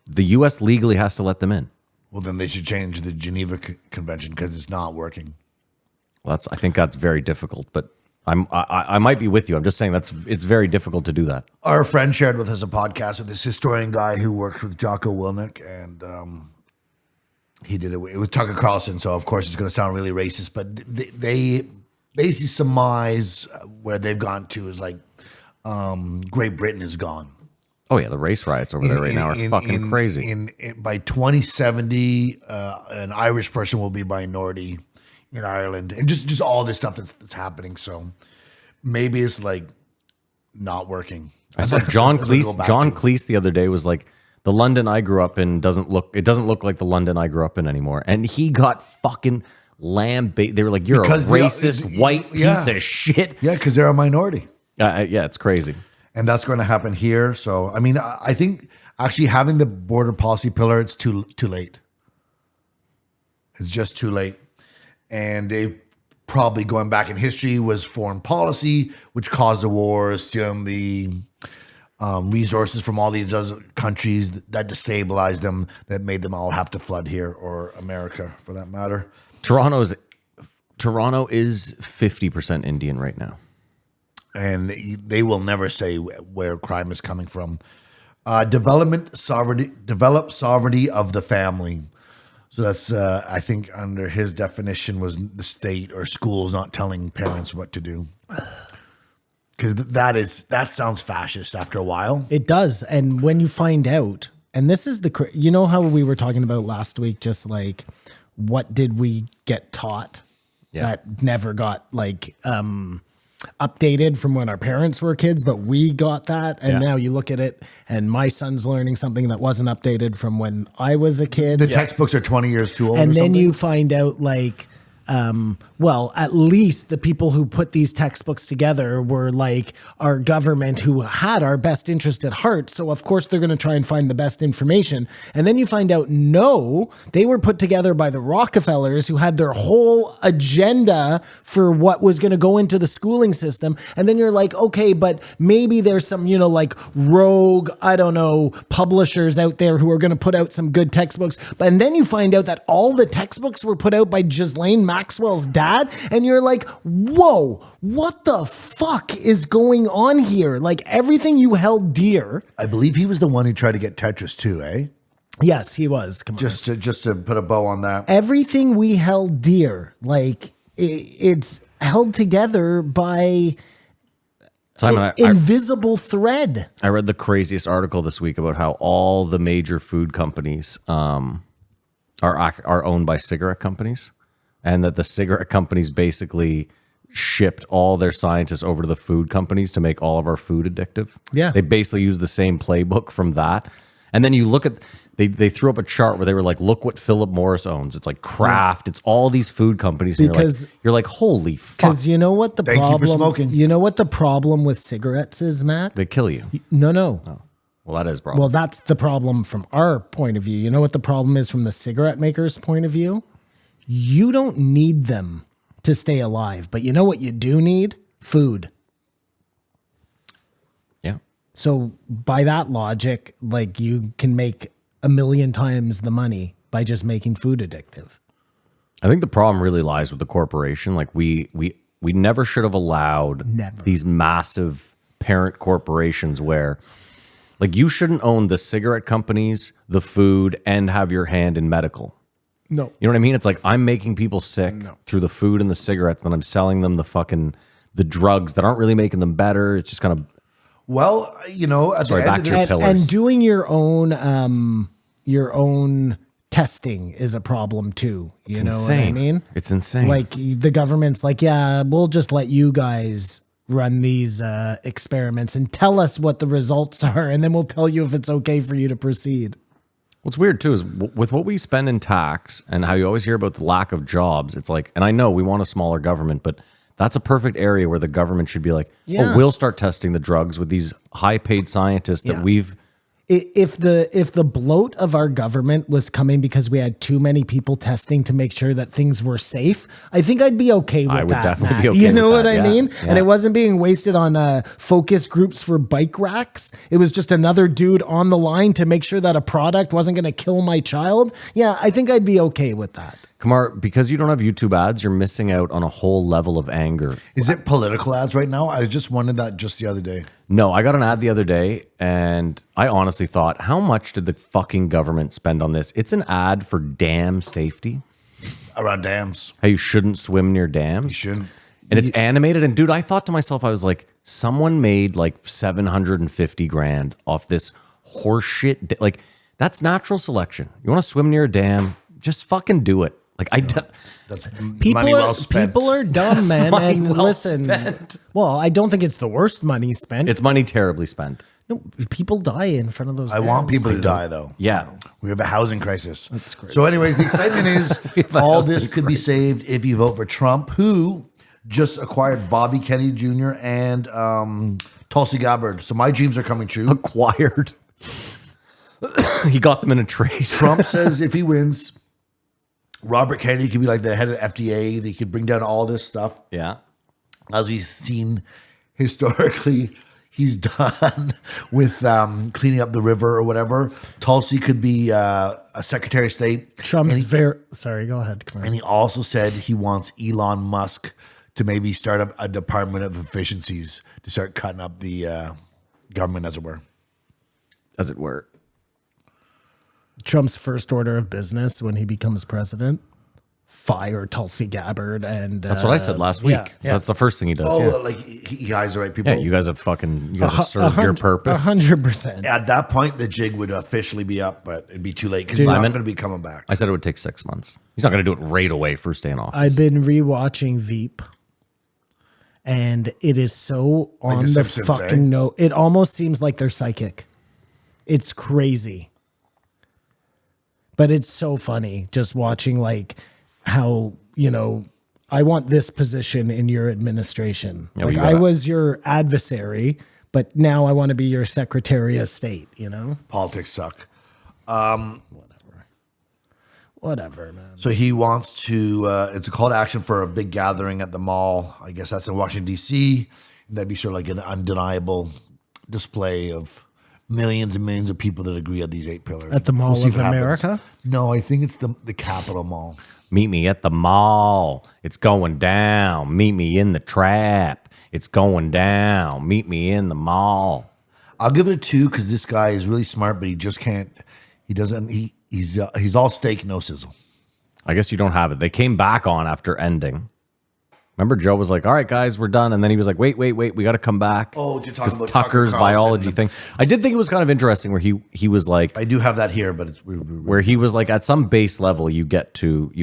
the U.S. legally has to let them in. Well, then they should change the Geneva Convention because it's not working. I think that's very difficult, but I might be with you. I'm just saying it's very difficult to do that. Our friend shared with us a podcast with this historian guy who works with Jocko Willink, and he did it with Tucker Carlson. So of course it's going to sound really racist, but they basically surmise where they've gone to is like Great Britain is gone. Oh yeah, the race riots over there right now are fucking crazy. By 2070, an Irish person will be minority in Ireland, and just all this stuff that's happening. So maybe it's like not working. I saw John We're gonna go Cleese. back John to it. Cleese the other day was like, the London I grew up in doesn't look like the London I grew up in anymore, and he got fucking They were like, you're Because a they are- racist white yeah. piece of shit. Yeah, because they're a minority. Yeah, it's crazy. And that's going to happen here. So, I mean, I think actually having the border policy pillar, it's too late. It's just too late. And they probably going back in history was foreign policy, which caused the wars, stealing the resources from all these other countries that destabilized them, that made them all have to flood here, or America for that matter. Toronto is 50% Indian right now. and they will never say where crime is coming from. Develop sovereignty of the family. So that's, I think, under his definition, was the state or schools not telling parents what to do. Because that sounds fascist after a while. It does. And when you find out, and this is you know how we were talking about last week, just like, what did we get taught that never got like updated from when our parents were kids, but we got that. And now you look at it and my son's learning something that wasn't updated from when I was a kid. The textbooks are 20 years too old. And then something. you find out like, well, at least the people who put these textbooks together were like our government, who had our best interest at heart. So of course they're going to try and find the best information. And then you find out, no, they were put together by the Rockefellers, who had their whole agenda for what was going to go into the schooling system. And then you're like, okay, but maybe there's some, you know, like rogue, I don't know, publishers out there who are going to put out some good textbooks. And then you find out that all the textbooks were put out by Ghislaine Maxwell's dad, and you're like, whoa, what the fuck is going on here? Like, everything you held dear. I believe he was the one who tried to get Tetris too, eh? Yes, he was. Come on. Just to put a bow on that. Everything we held dear, like it's held together by Simon, invisible thread. I read the craziest article this week about how all the major food companies are owned by cigarette companies, and that the cigarette companies basically shipped all their scientists over to the food companies to make all of our food addictive. Yeah. They basically use the same playbook from that. And then you look at, they threw up a chart where they were like, look what Philip Morris owns. It's like Kraft. It's all these food companies. And Because- you're like, holy fuck. Because you know what the Thank you for problem? smoking. You know what the problem with cigarettes is, Matt? They kill you. No. Well, that is a problem. Well, that's the problem from our point of view. You know what the problem is from the cigarette maker's point of view? You don't need them to stay alive, but you know what you do need? Food. yeah. So by that logic, like, you can make 1,000,000 times the money by just making food addictive. I think the problem really lies with the corporation. Like we never should have allowed Never. these massive parent corporations where, like, you shouldn't own the cigarette companies, the food, and have your hand in medical. No. You know what I mean? It's like I'm making people sick through the food and the cigarettes, then I'm selling them the drugs that aren't really making them better. It's just kind of Well, you know, at Sorry, the end back of to your this, pillars. And doing your own testing is a problem too. You know what I insane. mean? It's insane. Like, the government's like, yeah, we'll just let you guys run these experiments and tell us what the results are, and then we'll tell you if it's okay for you to proceed. What's weird too is with what we spend in tax and how you always hear about the lack of jobs. It's like, and I know we want a smaller government, but that's a perfect area where the government should be like, Yeah. oh, we'll start testing the drugs with these high-paid scientists that Yeah. we've. If the bloat of our government was coming because we had too many people testing to make sure that things were safe, I think I'd be okay with I would that. definitely Matt. be okay You with know that, what I yeah, mean? yeah. And it wasn't being wasted on focus groups for bike racks. It was just another dude on the line to make sure that a product wasn't going to kill my child. Yeah, I think I'd be okay with that. Kamar, because you don't have YouTube ads, you're missing out on a whole level of anger. is it political ads right now? I just wondered that just the other day. No, I got an ad the other day, and I honestly thought, how much did the fucking government spend on this? It's an ad for dam safety. Around dams. How you shouldn't swim near dams. You shouldn't. And it's animated. And dude, I thought to myself, I was like, someone made like 750 grand off this horseshit. Like, that's natural selection. You want to swim near a dam? Just fucking do it. Like, That's People money are, well spent. People are dumb, man. money And well listen, spent. well, I don't think it's the worst money spent. it's money terribly spent. No, people die in front of those. I want dams. people to die, though. Yeah. We have a housing crisis. That's crazy. So, anyways, the excitement is have a all housing this could be saved if you vote for Trump, who just acquired Bobby Kennedy Jr. and Tulsi Gabbard. So my dreams are coming true. Acquired. He got them in a trade. Trump says if he wins, Robert Kennedy could be like the head of the FDA. They could bring down all this stuff. Yeah. As we've seen historically, he's done with cleaning up the river or whatever. Tulsi could be a Secretary of State. Trump's and he, very sorry. Go ahead. Come on. and he also said he wants Elon Musk to maybe start up a Department of Efficiencies to start cutting up the government, as it were. As it were. Trump's first order of business when he becomes president: fire Tulsi Gabbard. And That's what I said last week. yeah. That's the first thing he does. Oh, Yeah. like he hires the right people. Yeah, you guys have served your purpose. 100%. At that point, the jig would officially be up, but it'd be too late because he's not Simon? going to be coming back. I said it would take 6 months. He's not going to do it right away first day in office. I've been rewatching Veep, and it is so Like on The the Simpsons, fucking eh? note. It almost seems like they're psychic. It's crazy. But it's so funny just watching like how, I want this position in your administration. Yeah, like well, I you gotta- was your adversary, but now I want to be your Secretary of State, Politics suck. Whatever, man. So he wants to, it's a call to action for a big gathering at the mall. I guess that's in Washington, D.C. That'd be sort of like an undeniable display of millions and millions of people that agree on these 8 pillars. At the Mall see of what happens. America? No, I think it's the Capitol Mall. Meet me at the mall. It's going down. Meet me in the trap. It's going down. Meet me in the mall. I'll give it a 2 because this guy is really smart, but he just can't. He's all steak, no sizzle. I guess you don't have it. They came back on after ending. Remember, Joe was like, all right, guys, we're done. And then he was like, wait, we got to come back. Oh, to talk 'Cause about Tucker Tucker's Carlson. biology thing. I did think it was kind of interesting where he was like, I do have that here, but it's where he was like, at some base level, you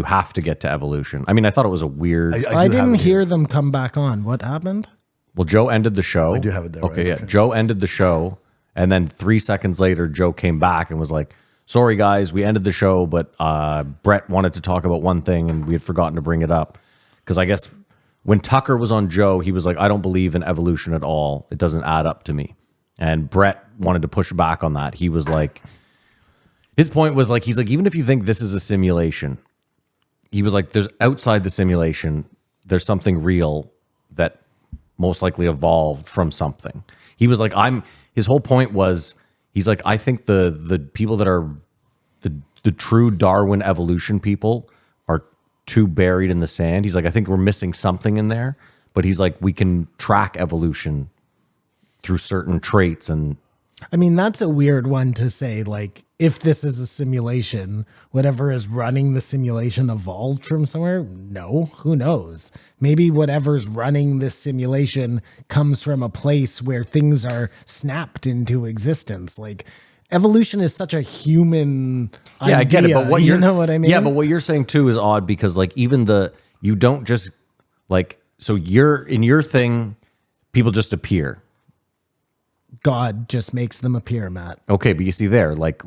have to get to evolution. I mean, I thought it was a weird. I do have didn't it here. hear them come back on. What happened? Well, Joe ended the show. I do have it there, Okay, right? yeah. Okay. Joe ended the show. And then 3 seconds later, Joe came back and was like, sorry, guys, we ended the show, but Brett wanted to talk about one thing and we had forgotten to bring it up. Because I guess when Tucker was on Joe, he was like, I don't believe in evolution at all. It doesn't add up to me. And Brett wanted to push back on that. He was like, his point was like, he's like, even if you think this is a simulation, he was like, there's outside the simulation, there's something real that most likely evolved from something. He was like, his whole point was, he's like, I think the people that are the true Darwin evolution people are too buried in the sand. He's like, I think we're missing something in there, but he's like, we can track evolution through certain traits. And I mean, that's a weird one to say. Like, if this is a simulation, whatever is running the simulation evolved from somewhere? No, who knows? Maybe whatever's running this simulation comes from a place where things are snapped into existence. Like, evolution is such a human idea. I get it, but what you know what I mean? Yeah, but what you're saying too is odd because like even you don't just like, so you're in your thing, people just appear. God just makes them appear, Matt. Okay, but you see there, like,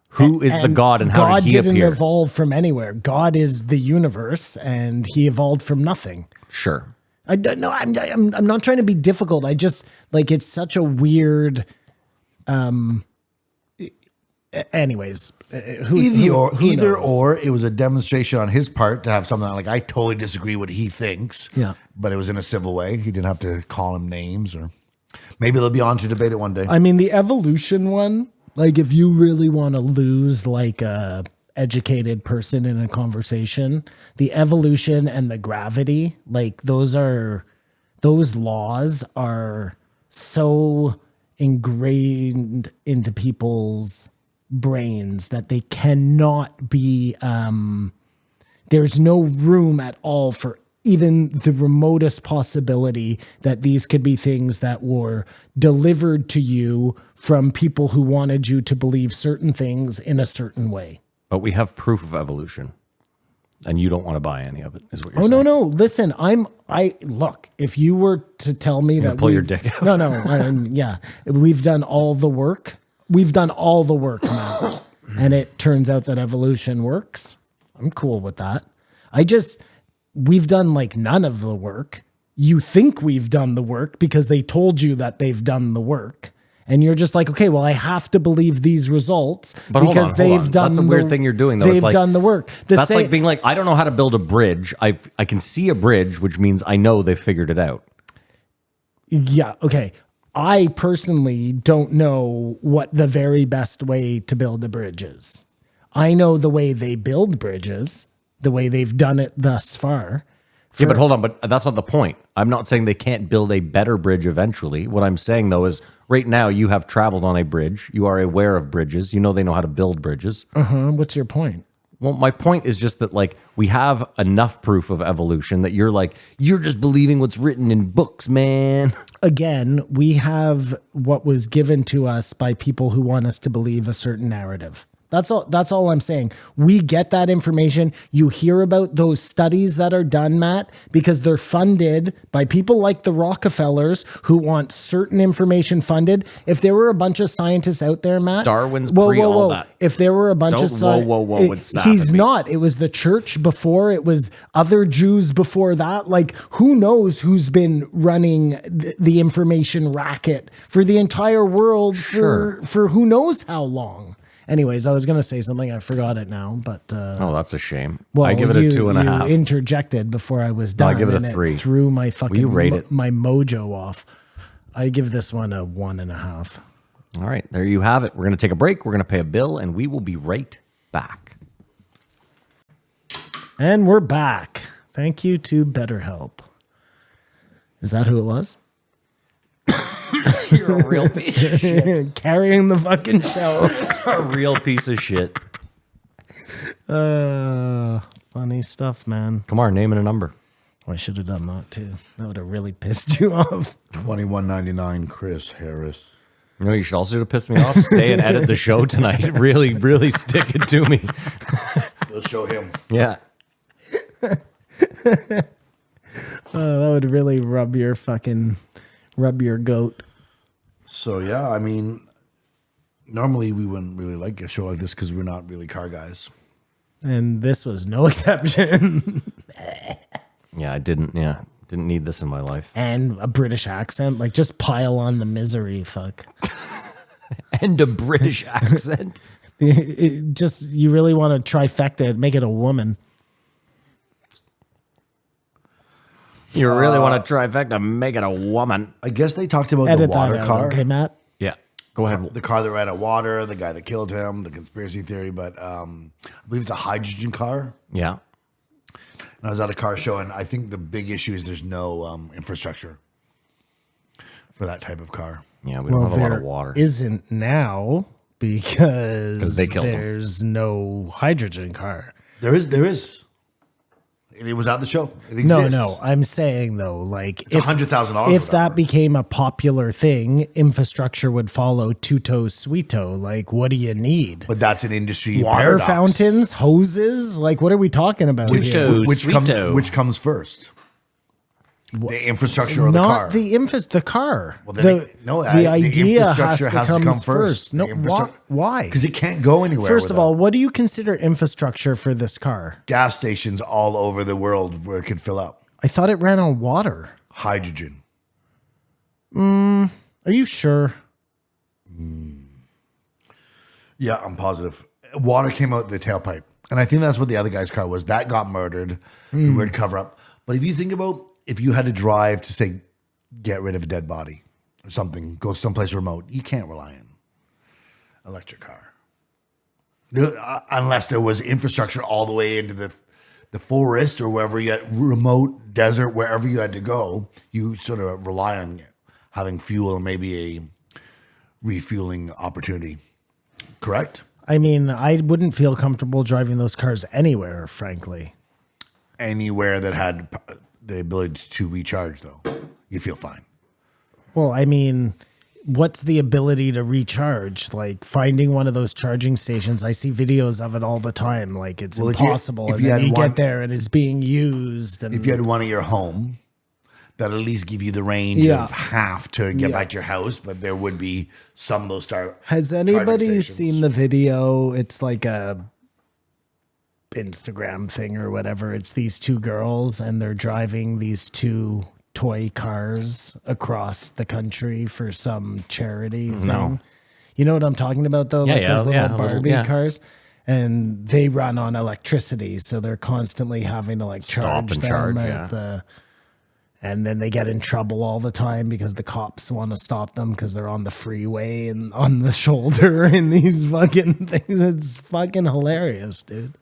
who is the God and how God did he didn't appear? evolve from anywhere. God is the universe, and he evolved from nothing. Sure. I don't know. I'm not trying to be difficult. I just like it's such a weird. Anyways, Either knows? or, it was a demonstration on his part to have something like I totally disagree what he thinks. Yeah. But it was in a civil way. He didn't have to call him names, or maybe they'll be on to debate it one day. I mean, the evolution one. Like, if you really want to lose like a educated person in a conversation, the evolution and the gravity, like those laws are so ingrained into people's brains that they cannot be there's no room at all for even the remotest possibility that these could be things that were delivered to you from people who wanted you to believe certain things in a certain way. But we have proof of evolution. And you don't want to buy any of it, is what you're Oh, saying. no. Listen, look, if you were to tell me that pull your dick out. No. Yeah. We've done all the work. We've done all the work now. And it turns out that evolution works. I'm cool with that. We've done like none of the work. You think we've done the work because they told you that they've done the work. And you're just like, okay, well, I have to believe these results But hold because on. they've done. That's a weird thing you're doing, though. They've It's like, done the work. That's like being like, I don't know how to build a bridge. I can see a bridge, which means I know they've figured it out. Yeah. Okay. I personally don't know what the very best way to build a bridge is. I know the way they build bridges, the way they've done it thus far. Yeah, but hold on, but that's not the point. I'm not saying they can't build a better bridge eventually. What I'm saying though is right now you have traveled on a bridge. You are aware of bridges. You know they know how to build bridges. What's your point? Well, my point is just that like we have enough proof of evolution that you're just believing what's written in books, man. Again, we have what was given to us by people who want us to believe a certain narrative. That's all I'm saying. We get that information. You hear about those studies that are done, Matt, because they're funded by people like the Rockefellers who want certain information funded. If there were a bunch of scientists out there, Matt, Darwin's all that. If there were a bunch of scientists, he's not. It was the church before. It was other Jews before that. Like, who knows who's been running the information racket for the entire world for who knows how long. Anyways, I was going to say something. I forgot it now, but... oh, that's a shame. Well, I give it a 2.5. You interjected before I was done. I give it a and 3. It threw my fucking rate it? my mojo off. I give this one a 1.5. All right, there you have it. We're going to take a break. We're going to pay a bill, and we will be right back. And we're back. Thank you to BetterHelp. Is that who it was? You're a real piece of shit. Carrying the fucking show. A real piece of shit. Funny stuff, man. Come on, name and a number. I should have done that too. That would have really pissed you off. $21.99, Chris Harris. You know, you should also have pissed me off. Stay and edit the show tonight. Really, really stick it to me. Let's show him. Yeah. That would really rub your goat. So, yeah, I mean, normally we wouldn't really like a show like this because we're not really car guys. And this was no exception. Yeah, I didn't need this in my life. And a British accent. Like, just pile on the misery, fuck. And a British accent. You really want to trifecta it, make it a woman. You really want to trifecta, make it a woman. I guess they talked about the Edit water that out, car. okay, Matt? Yeah, go ahead. The car that ran out of water, the guy that killed him, the conspiracy theory, but I believe it's a hydrogen car. Yeah. And I was at a car show, and I think the big issue is there's no infrastructure for that type of car. Yeah, we don't have a lot of water. Isn't now because they killed there's no hydrogen car. There is. It was at the show. It No, exists. I'm saying though, like It's $100,000 If or that whatever. became a popular thing, infrastructure would follow tuto sweeto. Like, what do you need? But that's an industry Water paradox. fountains, hoses? Like, what are we talking about here? Tuto. Which comes first? The infrastructure or the Not car? the car. Well, then the idea infrastructure has to come first. No, The infrastructure- why? Because it can't go anywhere. First of without all, what do you consider infrastructure for this car? gas stations all over the world where it could fill up. I thought it ran on water. Hydrogen. Are you sure? Yeah, I'm positive. Water came out the tailpipe. And I think that's what the other guy's car was. That got murdered. The weird cover up. But if you think about if you had to drive to, say, get rid of a dead body or something, go someplace remote, you can't rely on electric car. Unless there was infrastructure all the way into the forest or wherever you had remote desert, wherever you had to go, you sort of rely on having fuel and maybe a refueling opportunity. Correct? I mean, I wouldn't feel comfortable driving those cars anywhere, frankly. Anywhere that had the ability to recharge, though, you feel fine. Well, I mean, what's the ability to recharge? Like finding one of those charging stations. I see videos of it all the time. Like it's Well, if you- impossible. if And you then had you one- get there and it's being used. And If you had one at your home, that at least give you the range Yeah. of half to get Yeah. back to your house, but there would be some of those Has charging anybody stations. seen the video? It's like a Instagram thing or whatever. It's these two girls and they're driving these two toy cars across the country for some charity thing. No. You know what I'm talking about though? Yeah, Like yeah, those little yeah, little- Barbie yeah. cars. And they run on electricity, so they're constantly having to like Stop charge and them charge, at yeah. the. And then they get in trouble all the time because the cops want to stop them because they're on the freeway and on the shoulder and these fucking things. It's fucking hilarious, dude.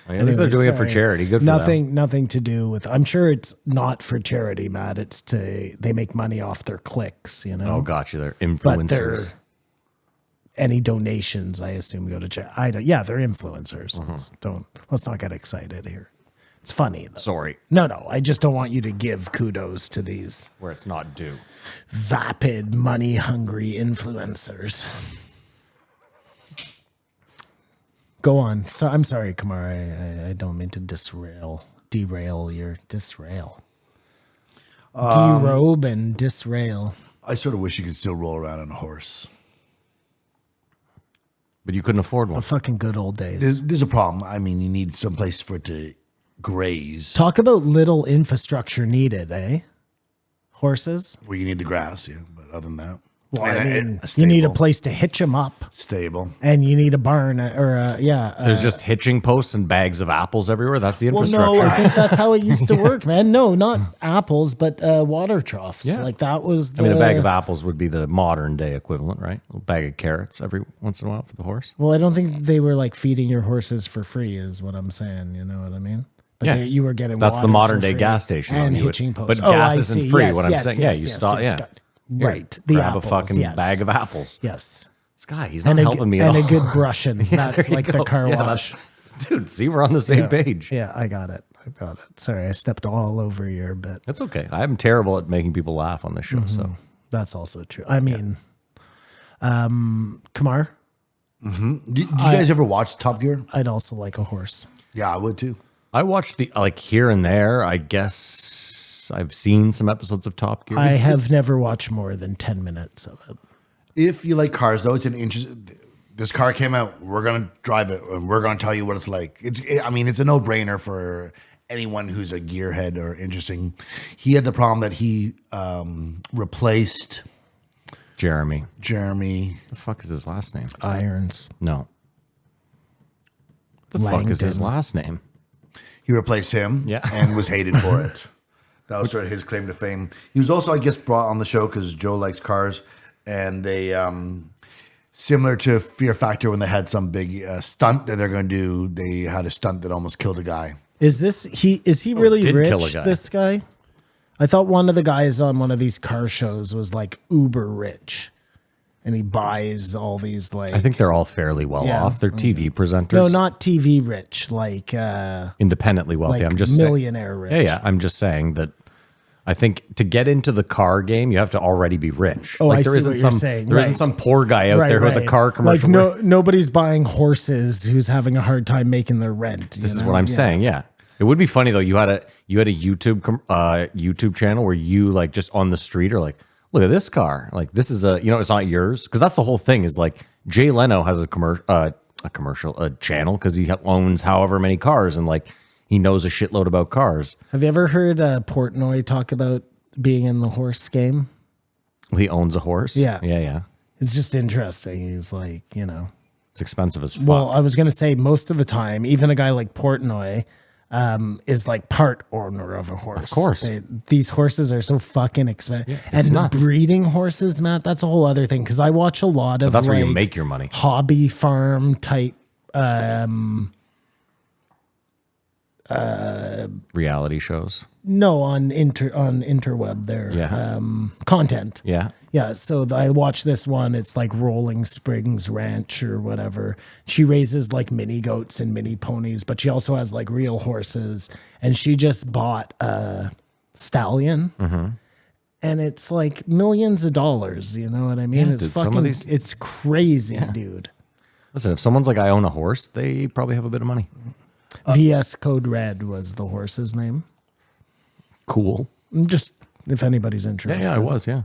At least they're doing it for charity. Good for them. Nothing to do with. I'm sure it's not for charity, Matt. It's they make money off their clicks. You know. Oh, gotcha. They're But influencers. any donations, I assume, go to charity. I don't. Yeah, they're influencers. Mm-hmm. Let's not get excited here. It's funny. Though. Sorry. No. I just don't want you to give kudos to these Where it's not due. vapid, money-hungry influencers. Go on. So I'm sorry, Kamar. I don't mean to derail your disrail. Derobe and disrail. I sort of wish you could still roll around on a horse. But you couldn't afford one. The fucking good old days. There's a problem. I mean, you need some place for it to graze. Talk about little infrastructure needed, eh? Horses. Well, you need the grass, yeah. But other than that, Well, and I mean, a you need a stable. place to hitch them up, Stable. and you need a barn There's just hitching posts and bags of apples everywhere. That's the Well, infrastructure. no, I think that's how it used to work, man. No, not apples, but water troughs. Yeah. Like that was. I mean, a bag of apples would be the modern day equivalent, right? A bag of carrots every once in a while for the horse. Well, I don't think they were like feeding your horses for free, is what I'm saying. You know what I mean? But Yeah. you were getting That's the water modern for day free gas station. and You would- hitching posts. but gas I isn't see. free. Yes, What I'm yes, saying, yes, you yes, stop. yes, Yeah, got- Here, right. The grab apples, a fucking yes. bag of apples. Yes, This guy, he's not and helping me at all. a good brushing. That's There you like go. the car Yeah, wash. dude, see, we're on the same page. Yeah, I got it. Sorry, I stepped all over your bit. That's okay. I'm terrible at making people laugh on this show. So That's also true. I mean, Kamar, Do you guys ever watch Top Gear? I'd also like a horse. Yeah, I would too. I watched the here and there. I guess I've seen some episodes of Top Gear. I have never watched more than 10 minutes of it. If you like cars, though, it's an interesting. This car came out. We're gonna drive it, and we're gonna tell you what it's like. I mean, it's a no-brainer for anyone who's a gearhead or interesting. He had the problem that he replaced Jeremy. Jeremy. The fuck is his last name? Irons. No. The fuck is his Langdon. last name? He replaced him, Yeah. and was hated for it. That was sort of his claim to fame. He was also, I guess, brought on the show because Joe likes cars, and they, similar to Fear Factor, when they had some big stunt that they're going to do, they had a stunt that almost killed a guy. Is he really did kill a rich, guy. this guy? I thought one of the guys on one of these car shows was like uber rich. And he buys all these like I think they're all fairly well Yeah. off. They're TV presenters. no, not TV rich, like independently wealthy. like I'm just saying. millionaire rich. Yeah. I'm just saying that I think to get into the car game, you have to already be rich. Oh, I there see isn't what you're some saying. there Right. isn't some poor guy out there who has a car commercial. Like nobody's buying horses who's having a hard time making their rent. This is what I'm saying. Yeah, it would be funny though. You had a YouTube channel where you like just on the street are like, look at this car. Like this is it's not yours because that's the whole thing. Is like Jay Leno has a channel because he owns however many cars and like he knows a shitload about cars. Have you ever heard Portnoy talk about being in the horse game? He owns a horse. Yeah. It's just interesting. He's like, It's expensive as fuck. well, I was going to say most of the time, even a guy like Portnoy is like part owner of a horse. Of course. These horses are so fucking expensive. And nuts. breeding horses, Matt, that's a whole other thing. Because I watch a lot of that's where you like, make your money. hobby farm type Reality shows. no on interweb there Yeah. content. Yeah. So I watch this one. It's like Rolling Springs Ranch or whatever. She raises like mini goats and mini ponies, but she also has like real horses. And she just bought a stallion, and it's like millions of dollars. You know what I mean? Yeah, It's dude, some of fucking. these- It's crazy, dude. Listen, if someone's like, I own a horse, they probably have a bit of money. VS Code Red was the horse's name. Cool. Just if anybody's Yeah, interested. I was. Yeah.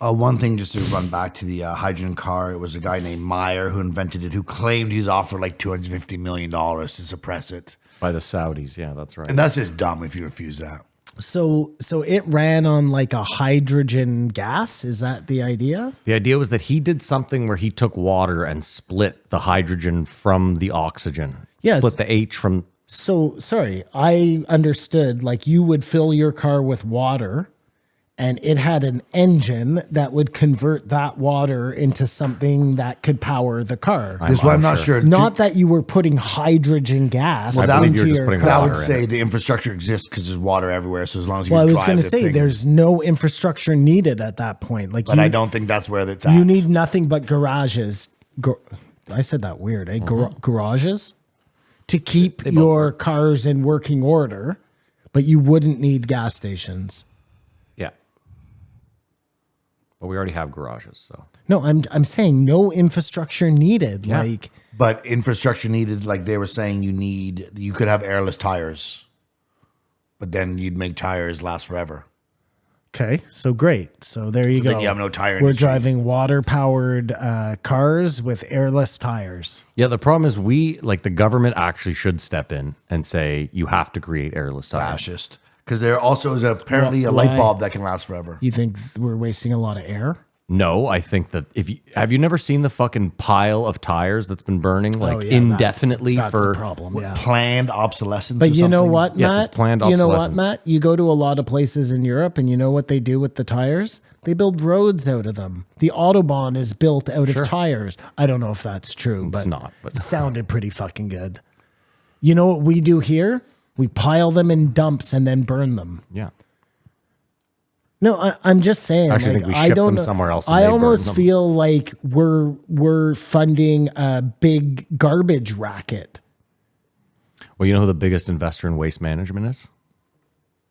One thing, just to run back to the hydrogen car, it was a guy named Meyer who invented it, who claimed he's offered like $250 million to suppress it. By the Saudis. Yeah, that's right. And that's just dumb if you refuse that. So it ran on like a hydrogen gas. Is that the idea? The idea was that he did something where he took water and split the hydrogen from the oxygen. Yes. Split the H from. So sorry, I understood like you would fill your car with water and it had an engine that would convert that water into something that could power the car. This is why I'm not sure. Not that you were putting hydrogen gas Well, that- into you're just your putting car. That water would in say it. the infrastructure exists because there's water everywhere. So as long as you Well, I was drive going to the say thing- there's no infrastructure needed at that point. Like, But I don't think that's where it's at. you need nothing but garages. I said that weird, eh? Garages to keep your cars in working order, but you wouldn't need gas stations. Yeah. But we already have garages, so. No, I'm saying no infrastructure needed. Yeah. Like, But infrastructure needed, like they were saying, you could have airless tires, but then you'd make tires last forever. okay, so great. So there you go. Then you have no tire We're industry. driving water-powered cars with airless tires. Yeah, the problem is the government actually should step in and say, you have to create airless tires. Fascist. Because there also is apparently a Why? light bulb that can last forever. You think we're wasting a lot of air? No, I think that have you never seen the fucking pile of tires that's been burning Oh, yeah, indefinitely that's for a problem. Yeah. Planned obsolescence. But or you know something? what, Matt? Yes, it's planned You know what, obsolescence. Matt? You go to a lot of places in Europe, and you know what they do with the tires? They build roads out of them. The Autobahn is built out of tires. I don't know if that's true, but not, but- it sounded pretty fucking good. You know what we do here? We pile them in dumps and then burn them. Yeah. No, I'm just saying. Actually, I like, think we ship don't them know- somewhere else and I they burn almost them. feel like we're funding a big garbage racket. Well, you know who the biggest investor in waste management is?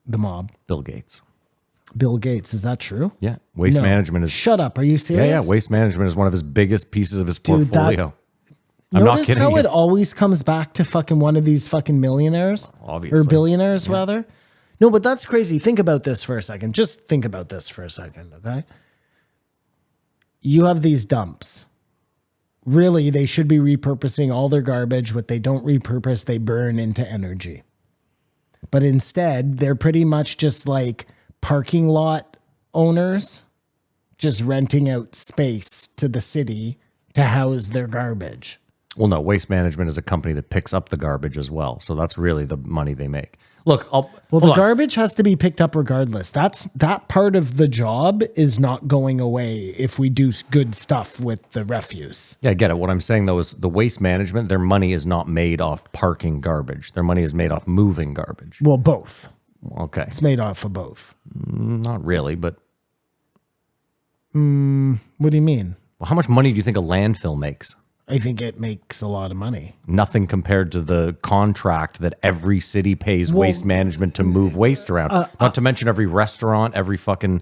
The mob, Bill Gates. Bill Gates. Is that true? Yeah. Waste No. management is Shut up. Are you Yeah, serious? yeah. Waste management is one of his biggest pieces of his Dude, portfolio. I'm not Notice kidding how you. it always comes back to fucking one of these fucking millionaires? Obviously. Or billionaires, rather. No, but that's crazy. Think about this for a second. Just think about this for a second, okay? You have these dumps. Really, they should be repurposing all their garbage. What they don't repurpose, they burn into energy. But instead, they're pretty much just like parking lot owners just renting out space to the city to house their garbage. Well, no, Waste Management is a company that picks up the garbage as well. So that's really the money they make. Look, Well, hold the on. garbage has to be picked up regardless. That part of the job is not going away if we do good stuff with the refuse. Yeah, I get it. What I'm saying though is the Waste Management, their money is not made off parking garbage. Their money is made off moving garbage. Well, both. Okay. It's made off of both. Not really, but What do you mean? well, how much money do you think a landfill makes? I think it makes a lot of money. Nothing compared to the contract that every city pays Waste Management to move waste around. Not to mention every restaurant, every fucking.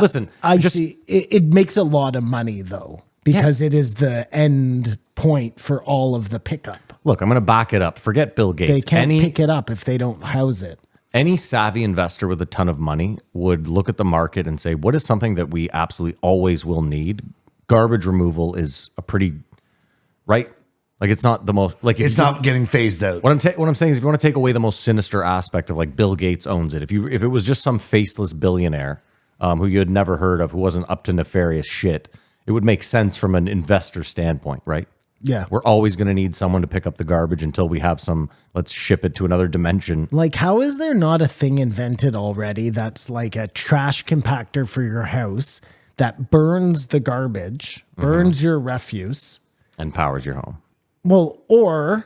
Listen, I just see. It makes a lot of money though, because it is the end point for all of the pickup. look. I'm going to back it up. Forget Bill Gates. They can't pick it up if they don't house it. Any savvy investor with a ton of money would look at the market and say, what is something that we absolutely always will need? Garbage removal is a pretty, right? Like it's not the most, like if It's you not getting phased out. what I'm saying is if you want to take away the most sinister aspect of like Bill Gates owns it, if it was just some faceless billionaire who you had never heard of, who wasn't up to nefarious shit, it would make sense from an investor standpoint, right? Yeah. We're always going to need someone to pick up the garbage until we have some, let's ship it to another dimension. Like, how is there not a thing invented already that's like a trash compactor for your house that burns the garbage, burns your refuse? And powers your home. Well, or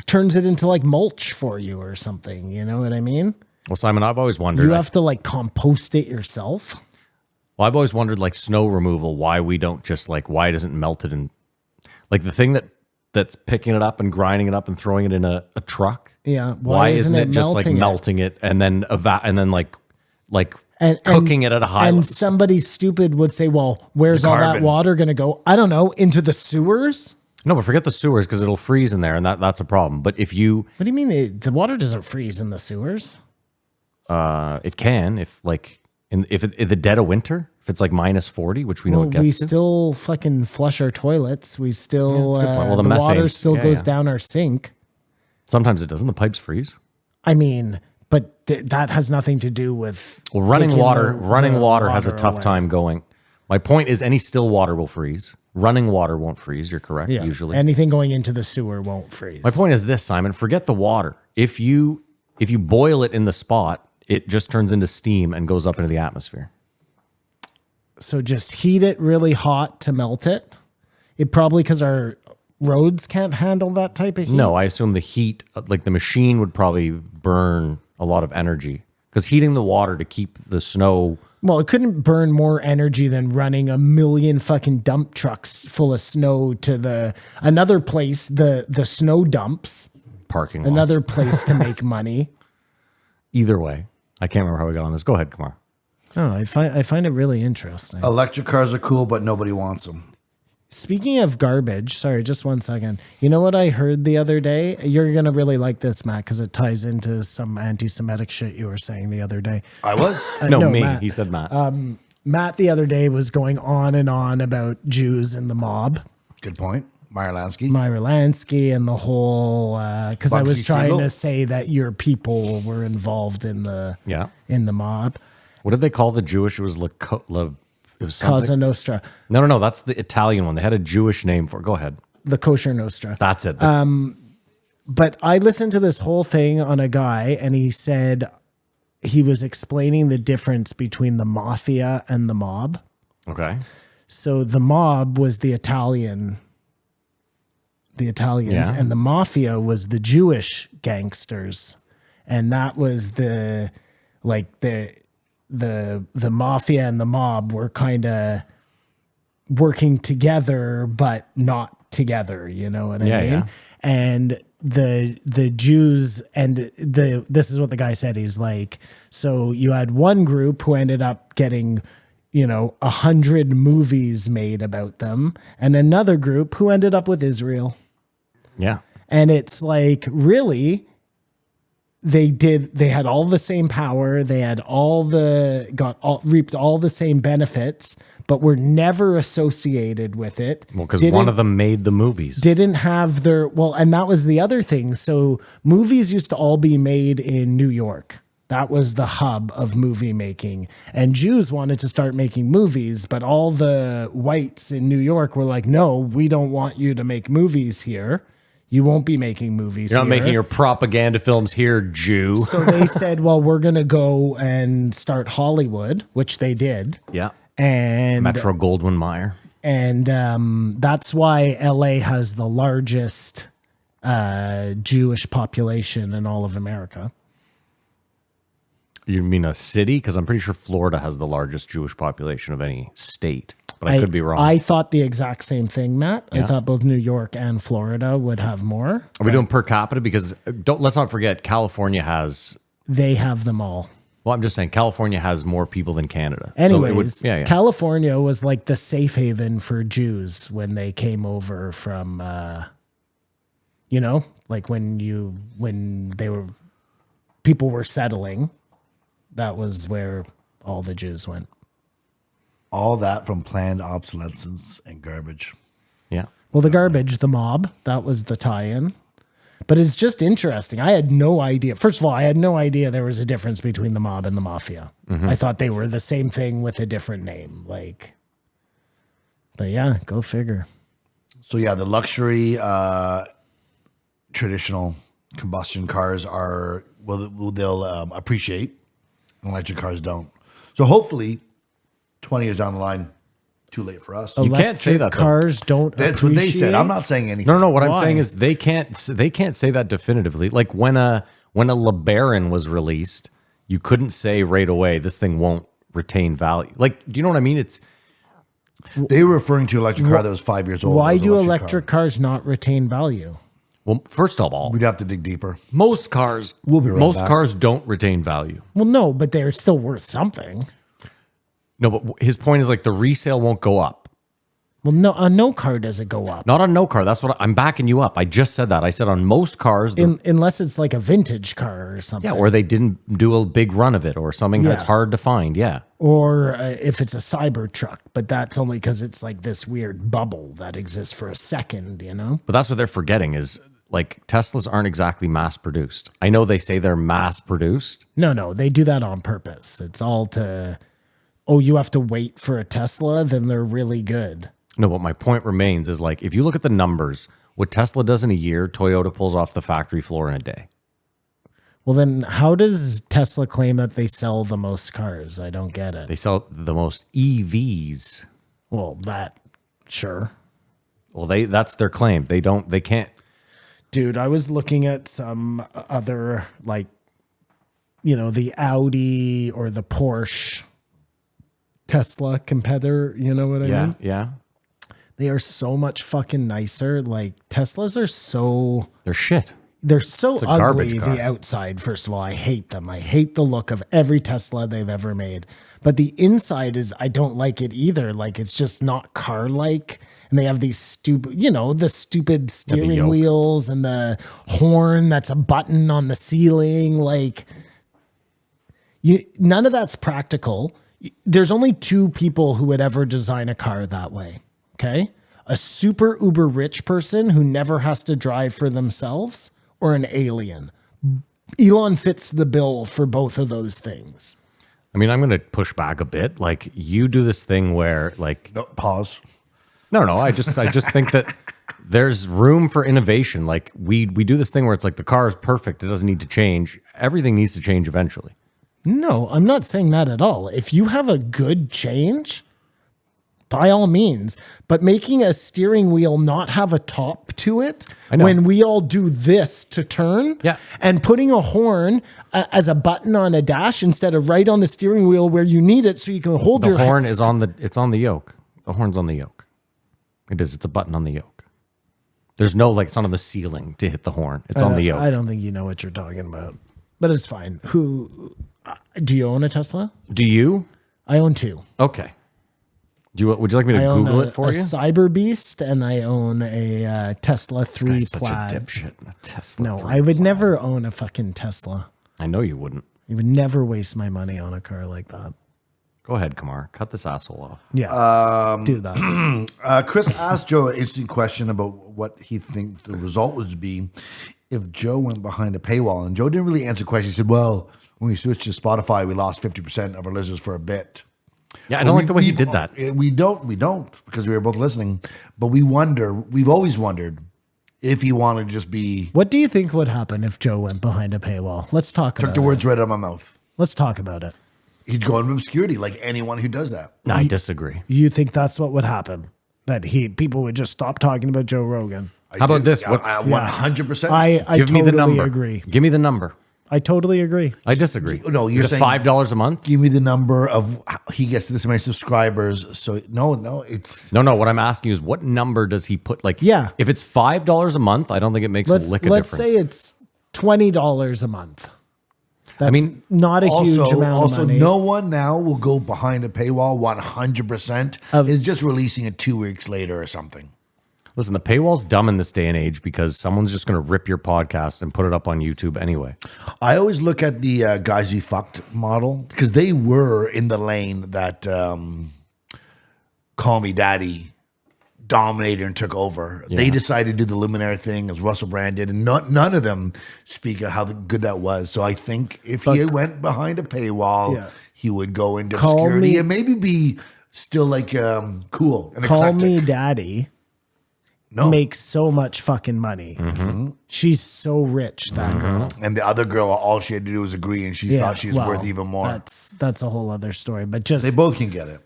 turns it into like mulch for you or something. You know what I mean? Well, Simon, I've always wondered. You have to like compost it yourself. Well, I've always wondered, like snow removal, why we don't just like why doesn't melt it in, like the thing that's picking it up and grinding it up and throwing it in a truck. Yeah. Why isn't it just like melting it and then and then like cooking it at a high And level? somebody stupid would say, "Well, where's The all that carbon. water going to go? I don't know, into the sewers." No, but forget the sewers because it'll freeze in there, and that's a problem. But if you, What do you mean the water doesn't freeze in the sewers? it can if like in the dead of winter, if it's like -40, which we know Well, it gets we to. still fucking flush our toilets. We still that's a good point. Well, the the water methane- still yeah, goes yeah. down our sink. Sometimes it doesn't. The pipes freeze. I mean, but that has nothing to do with Well, running taking water the has a water tough away. time going. My point is, any still water will freeze. Running water won't freeze. You're correct. Yeah, Usually, anything going into the sewer won't freeze. my point is this, Simon. Forget the water. If you if you boil it in the spot, it just turns into steam and goes up into the atmosphere. So just heat it really hot to melt it. It probably because our roads can't handle that type of heat. No, I assume the heat, like the machine would probably burn a lot of energy because heating the water to keep the snow. Well, it couldn't burn more energy than running a million fucking dump trucks full of snow to another place, the snow dumps, Parking lots. another place to make money. Either way, I can't remember how we got on this. Go ahead, Kumar. Oh, I find it really interesting. Electric cars are cool, but nobody wants them. Speaking of garbage, sorry, just 1 second. You know what I heard the other day? You're going to really like this, Matt, because it ties into some anti-Semitic shit you were saying the other day. I was. No, me. Matt. He said Matt. Matt the other day was going on and on about Jews and the mob, Good point. Meyer Lansky. Myra Lansky, and the whole, because I was Bugsy trying Siegel? to say that your people were involved in the mob. What did they call the Jewish? It was it was something. Cosa Nostra, No. That's the Italian one. They had a Jewish name for it. Go ahead. the Kosher Nostra. That's it. But I listened to this whole thing on a guy, and he said he was explaining the difference between the mafia and the mob. Okay. So the mob was the Italians, Yeah. and the mafia was the Jewish gangsters, and that was the mafia and the mob were kind of working together, but not together. You know what I Yeah, mean? yeah. And the Jews, and this is what the guy said. He's like, so you had one group who ended up getting 100 movies made about them, and another group who ended up with Israel. Yeah. And it's like, really, they had all the same power. They had reaped all the same benefits, but were never associated with it. Well, because one of them made the movies. Didn't have and that was the other thing. So movies used to all be made in New York. That was the hub of movie making. And Jews wanted to start making movies, but all the whites in New York were like, no, we don't want you to make movies here. You won't be making movies You're not here. making your propaganda films here, Jew. So they said, well, we're going to go and start Hollywood, which they did. Yeah. And Metro Goldwyn Mayer. And that's why LA has the largest Jewish population in all of America. You mean a city? Because I'm pretty sure Florida has the largest Jewish population of any state, but I could be wrong. I thought the exact same thing, Matt. Yeah. I thought both New York and Florida would have more. Are we doing per capita? Because let's not forget, California has. They have them all. Well, I'm just saying, California has more people than Canada. Anyways, So it would, California was like the safe haven for Jews when they came over from, like when people were settling. That was where all the Jews went. All that from planned obsolescence and garbage. Yeah. Well, the garbage, the mob, that was the tie-in. But it's just interesting. I had no idea. First of all, I had no idea there was a difference between the mob and the mafia. Mm-hmm. I thought they were the same thing with a different name. But yeah, go figure. So yeah, the luxury traditional combustion cars they'll appreciate. Electric cars don't. So hopefully, 20 years down the line, too late for us. You can't say that, though. Cars don't. That's what they said. I'm not saying anything. No. What I'm Why? saying is they can't say that definitively. Like when a LeBaron was released, you couldn't say right away this thing won't retain value. Like, do you know what I mean? They were referring to an electric car that was 5 years old. Why It was an do car. electric cars not retain value? Well, first of all, We'd have to dig deeper. most cars We'll be right most back. cars don't retain value. Well, no, but they're still worth something. No, but his point is like the resale won't go up. Well, no, on no car does it go up. Not on no car. That's what I'm backing you up. I just said that. I said on most cars, Unless it's like a vintage car or something. yeah, or they didn't do a big run of it or something that's Yeah. hard to find. Yeah. Or if it's a cyber truck, but that's only because it's like this weird bubble that exists for a second, But that's what they're forgetting is like Teslas aren't exactly mass produced. I know they say they're mass produced. No, they do that on purpose. It's all you have to wait for a Tesla, then they're really good. No, but my point remains is like if you look at the numbers, what Tesla does in a year, Toyota pulls off the factory floor in a day. Well, then how does Tesla claim that they sell the most cars? I don't get it. They sell the most EVs. Well, that, sure. Well, that's their claim. They can't. Dude, I was looking at some other, like, the Audi or the Porsche Tesla competitor. You know what I mean? Yeah. They are so much fucking nicer. Like, Teslas are so... They're shit. They're so a ugly, garbage car. the outside, first of all. I hate them. I hate the look of every Tesla they've ever made. But the inside I don't like it either. Like, it's just not car-like. And they have these stupid, the stupid steering yoke. wheels and the horn that's a button on the ceiling. Like, none of that's practical. There's only two people who would ever design a car that way. Okay? A super uber rich person who never has to drive for themselves, or an alien. Elon fits the bill for both of those things. I mean, I'm going to push back a bit. Like, you do this thing where, like, No, pause. no, I just think that there's room for innovation. Like, we do this thing where it's like the car is perfect. It doesn't need to change. Everything needs to change eventually. No, I'm not saying that at all. If you have a good change, by all means, but making a steering wheel not have a top to it I know. when we all do this to turn, Yeah. and putting a horn as a button on a dash instead of right on the steering wheel where you need it so you can hold The your horn is on the yoke. The horn's on the yoke. It is. It's a button on the yoke. There's no, like, it's not on the ceiling to hit the horn. It's on the yoke. I don't think you know what you're talking about, but it's fine. Do you own a Tesla? Do you? I own two. Okay. Would you like me to I own Google a it for you? Cyber Beast, and I own a Tesla 3 Guy's such Plaid. a dipshit. A Tesla. No, 3 I would Plaid. never own a fucking Tesla. I know you wouldn't. You would never waste my money on a car like that. Go ahead, Kamar. Cut this asshole off. Yeah, do that. Chris asked Joe an interesting question about what he thinks the result would be if Joe went behind a paywall. And Joe didn't really answer the question. He said, well, when we switched to Spotify, we lost 50% of our listeners for a bit. Yeah, I don't like the way he did that. We don't because we were both listening. But we've always wondered if he wanted to just be, What do you think would happen if Joe went behind a paywall? Let's talk took about the it. words right out of my mouth. Let's talk about it. He'd go into obscurity like anyone who does that. No, I disagree. You think that's what would happen? That people would just stop talking about Joe Rogan? How about this? What- 100%. I Give totally me the number. agree. Give me the number. I totally agree. I disagree. No, you're Is it saying- $5 a month? Give me the number of he gets this many subscribers. So no, it's No. What I'm asking you is, what number does he put? Like, Yeah. if it's $5 a month, I don't think it makes a lick of Let's difference. say it's $20 a month. That's mean, not a huge amount also of money. no one now will go behind a paywall 100%. It's just releasing it 2 weeks later or something. Listen, the paywall's dumb in this day and age because someone's just going to rip your podcast and put it up on YouTube anyway. I always look at the guys we fucked model because they were in the lane that Call Me Daddy dominated and took over. Yeah. They decided to do the Luminaire thing as Russell Brand did, and none of them speak of how good that was. So I think if he went behind a paywall, Yeah. he would go into Call obscurity Me- and maybe be still like cool and Call eclectic. Me Daddy No. makes so much fucking money. She's so rich, that girl. And the other girl, all she had to do was agree, and she thought she was well, worth even more. That's a whole other story. But just They both can get it.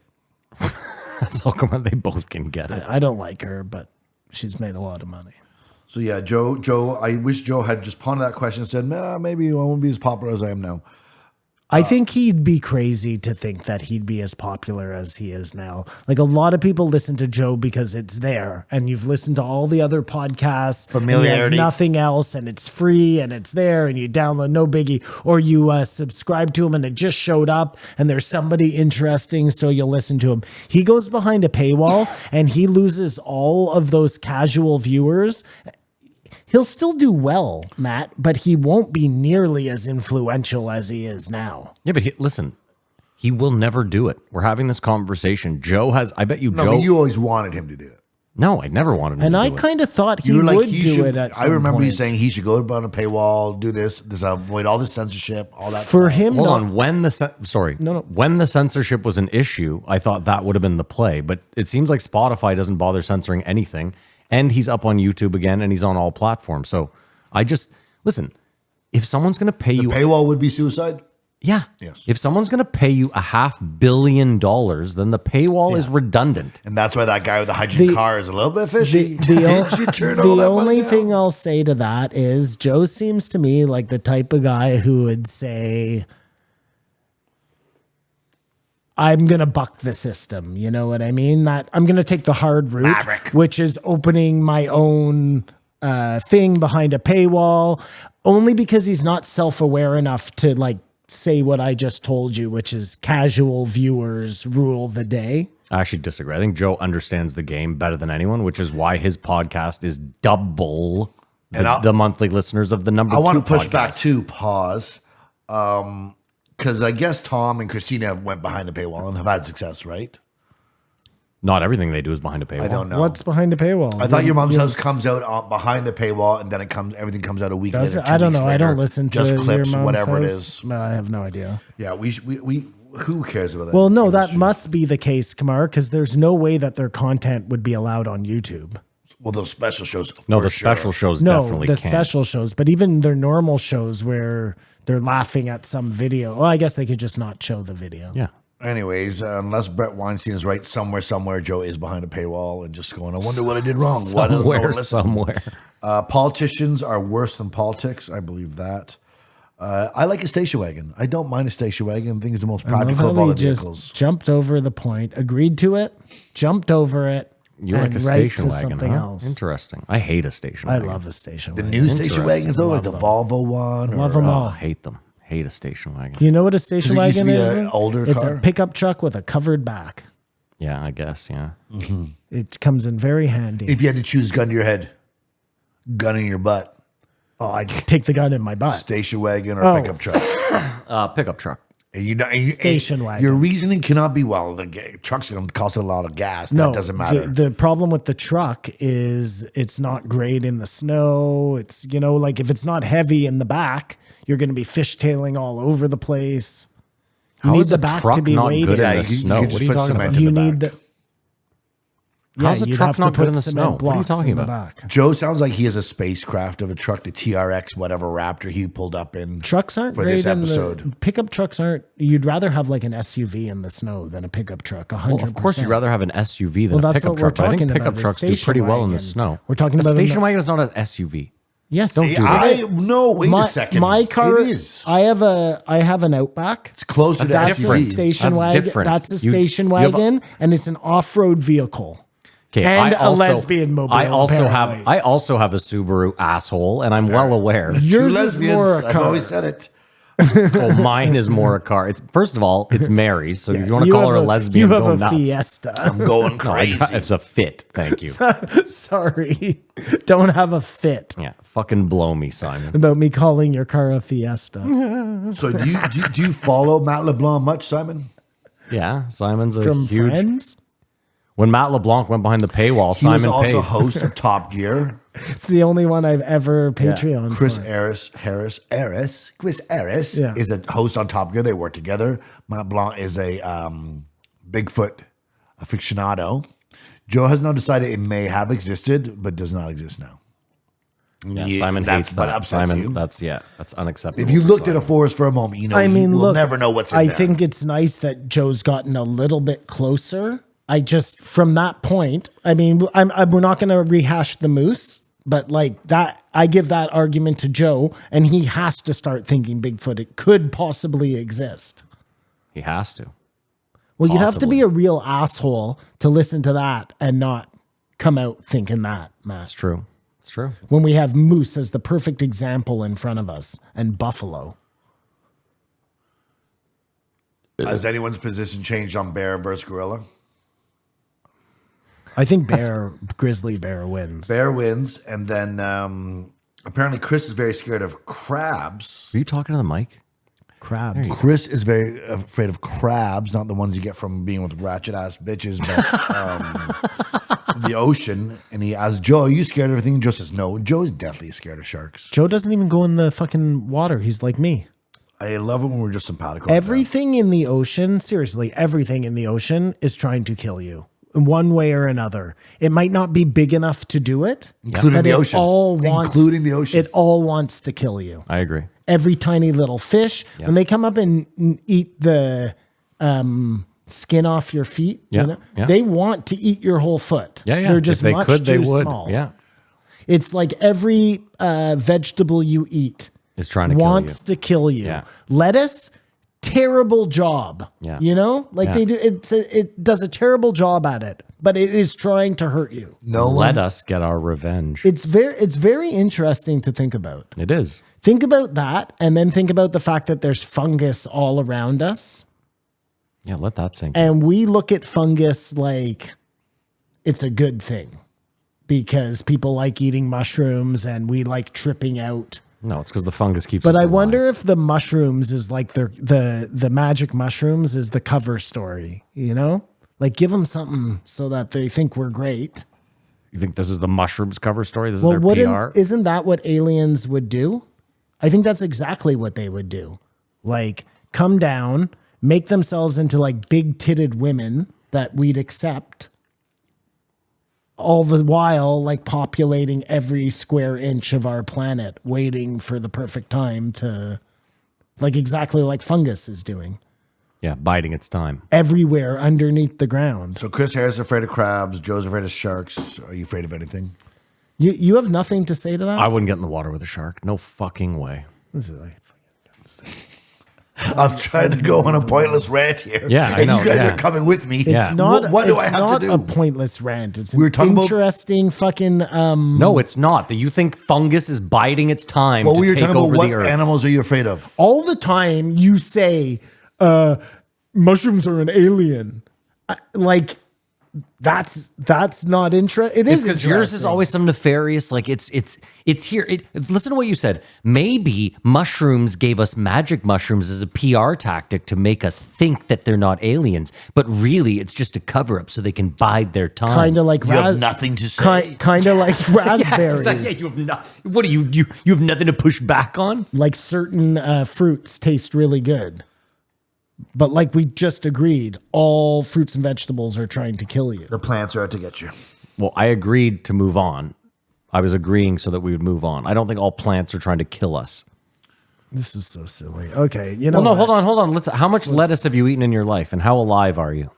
So come on, they both can get it. I don't like her, but she's made a lot of money. So yeah, Joe. I wish Joe had just pondered that question and said, nah, maybe I won't be as popular as I am now. I think he'd be crazy to think that he'd be as popular as he is now. Like, a lot of people listen to Joe because it's there, and you've listened to all the other podcasts, and you have Familiarity. nothing else, and it's free, and it's there, and you download, no biggie, or you subscribe to him, and it just showed up, and there's somebody interesting, so you'll listen to him. He goes behind a paywall, and he loses all of those casual viewers. He'll still do well, Matt, but he won't be nearly as influential as he is now. Yeah, but listen, he will never do it. We're having this conversation. Joe has, I bet you No, Joe. but you always wanted him to do it. No, I never wanted him And to I do it. kind of thought he You were like, would he do should. it at some I remember you point. saying he should go behind a paywall, do this avoid all this censorship, all that. For stuff. him, Hold not- on. When the when the censorship was an issue, I thought that would have been the play. But it seems like Spotify doesn't bother censoring anything, and he's up on YouTube again, and he's on all platforms. So I just listen. if someone's going to pay you, Paywall would be suicide. yeah, Yes. if someone's going to pay you $500 million, then the paywall is redundant. And that's why that guy with the hydrogen car is a little bit fishy. The, you turn the all that only money down? thing I'll say to that is Joe seems to me like the type of guy who would say, I'm going to buck the system. You know what I mean? That I'm going to take the hard route, Maverick. which is opening my own thing behind a paywall, only because he's not self-aware enough to like say what I just told you, which is casual viewers rule the day. I actually disagree. I think Joe understands the game better than anyone, which is why his podcast is double the monthly listeners of the number I two want to push podcast. back to pause. Because I guess Tom and Christina went behind the paywall and have had success, right? Not everything they do is behind a paywall. I don't know. What's behind a paywall? I thought your mom's house comes out behind the paywall, and then everything comes out a week Does later. it? I don't 2 know. weeks I don't later, listen to just clips, your mom's whatever it house. is. No, I have no idea. Yeah, we who cares about that? Well, no, that must be the case, Kamar, because there's no way that their content would be allowed on YouTube. Well, those special shows. No, for the sure. special shows No, definitely the can. special shows, but even their normal shows where they're laughing at some video. Well, I guess they could just not show the video. Yeah. Anyways, unless Brett Weinstein is right, somewhere Joe is behind a paywall and just going, I wonder what I did wrong. Why doesn't no one Somewhere, listen? somewhere. Politicians are worse than politics. I believe that. I like a station wagon. I don't mind a station wagon. I think it's the most I love practical how of all he the just vehicles. jumped over the point, agreed to it, jumped over it, You and like a right station to wagon, something huh? else. Interesting. I hate a station I wagon. love a station The wagon. new station wagons, though, like the Love Volvo one. Love or, them Oh, all. I hate them. Hate a station wagon. You know what a station 'Cause it used to wagon be is? an older it's car? a pickup truck with a covered back. Yeah, I guess. Yeah. It comes in very handy. If you had to choose gun to your head, gun in your butt, Oh, I'd take the gun in my butt. station wagon or Oh. pickup truck. Pickup truck. And and Station wagon. Your reasoning cannot be, well, the truck's going to cost a lot of gas. No, That doesn't matter. The problem with the truck is it's not great in the snow. It's, like if it's not heavy in the back, you're going to be fishtailing all over the place. You How need is the a back truck to be not weighted. good Yeah, in you the could- you snow? could What are you just put talking cement about? in You the need back. the. How's a you'd truck have to not good put in the cement snow? What are you blocks talking in the about? back. Joe sounds like he has a spacecraft of a truck, the TRX, whatever Raptor he pulled up in. Trucks aren't for great this in episode. the pickup trucks aren't. You'd rather have like an SUV in the snow than a pickup truck. 100%. Well, of course, you'd rather have an SUV than Well, a that's pickup what we're truck. But I think talking pickup about, a trucks do station pretty well in the wagon. snow. We're talking a about station wagon is not an SUV. Yes, Don't do that. No, wait a second. My car. It is. I have an Outback. It's closer to That's a SUV. station That's wagon. different. That's a You- station you have a- wagon, and it's an off-road vehicle. Okay, And I a lesbian mobile, I also apparently. have a Subaru asshole, and I'm well aware. Two Yours is lesbians. more a I've car. always said it. Oh, mine is more a car. It's first of all, it's Mary's, so if you want to You call have her a lesbian, You have go a nuts. Fiesta. I'm going No, crazy. it's a Fit. Thank you. Sorry, don't have a fit Yeah, fucking blow me, Simon. about me calling your car a Fiesta. So do you follow Matt LeBlanc much, Simon? Yeah, Simon's a From huge. Friends. When Matt LeBlanc went behind the paywall, He was Simon also paid. host of Top Gear. It's the only one I've ever Patreon. Chris for. Harris Yeah. is a host on Top Gear. They work together. Matt Blanc is a Bigfoot aficionado. Joe has now decided it may have existed, but does not exist now. Yeah, Yeah, Simon that's hates what that. upsets Simon, you. that's unacceptable. If you for looked at Simon. a forest for a moment, you know, I mean, you will look, never know what's in I there. think it's nice that Joe's gotten a little bit closer. I just, from that point, I mean, we're not going to rehash the moose, but like that, I give that argument to Joe, and he has to start thinking Bigfoot. It could possibly exist. he has to. Well, you'd have to Possibly. be a real asshole to listen to that and not come out thinking that, Matt. It's true. It's true. When we have moose as the perfect example in front of us and buffalo. Has anyone's position changed on bear versus gorilla? I think grizzly bear wins. Bear wins, and then apparently Chris is very scared of crabs. Are you talking to the mic? Crabs. Chris is very afraid of crabs, not the ones you get from being with ratchet ass bitches, but the ocean. And he asks Joe, "Are you scared of everything?" Joe says, "No." Joe is deathly scared of sharks. Joe doesn't even go in the fucking water. He's like me. I love it when we're just simpatico. like Everything in the ocean, seriously, everything in the ocean is trying to kill you in one way or another. It might not be big enough to do it, Including but the it ocean. all wants, Including the ocean. It all wants to kill you. I agree. every tiny little fish. Yeah. When they come up and eat the skin off your feet, Yeah, you know, yeah. they want to eat your whole foot. Yeah, yeah. They're just if they much could, they too would. small. Yeah. It's like every vegetable you eat It's trying to kill wants you. to kill you. Yeah. Lettuce, terrible job. Yeah. You know, like Yeah. they do. It does a terrible job at it, but it is trying to hurt you. No Let one. us get our revenge. It's very interesting to think about. It is. Think about that, and then think about the fact that there's fungus all around us, Yeah, let that sink in. and we look at fungus like it's a good thing because people like eating mushrooms and we like tripping out. No, it's because the fungus keeps But us I alive. wonder if the mushrooms is like the magic mushrooms is the cover story, you know? Like give them something so that they think we're great. You think this is the mushrooms cover story? This is Well, their PR? isn't that what aliens would do? I think that's exactly what they would do. Like come down, make themselves into like big titted women that we'd accept. All the while, like populating every square inch of our planet, waiting for the perfect time to, like exactly like fungus is doing, Yeah, biding its time. everywhere underneath the ground. So Chris Harris is afraid of crabs. Joe's afraid of sharks. Are you afraid of anything? You have nothing to say to that? I wouldn't get in the water with a shark. No fucking way. This is like, I'm trying to go on a pointless rant here. Yeah, I and know, you guys yeah. are coming with me. it's Yeah. not. What do I it's have not to do? a pointless rant. It's an We were talking about- interesting fucking. No, it's not. That you think fungus is biding its time Well, to we were take talking about over what the earth. animals are you afraid of? All the time you say, mushrooms are an alien. Like that's not interesting. It It's is because yours is interesting. always some nefarious, like it's here. Listen to what you said. Maybe mushrooms gave us magic mushrooms as a PR tactic to make us think that they're not aliens, but really it's just a cover up so they can bide their time. kind of like You have nothing to say. Kind of like Yeah, raspberries. exactly. Yeah, you have what do you have nothing to push back on? Like certain fruits taste really good. But like we just agreed, all fruits and vegetables are trying to kill you. The plants are out to get you. Well, I agreed to move on. I was agreeing so that we would move on. I don't think all plants are trying to kill us. This is so silly. Okay, you know. Well, no, what? hold on. How much lettuce have you eaten in your life, and how alive are you?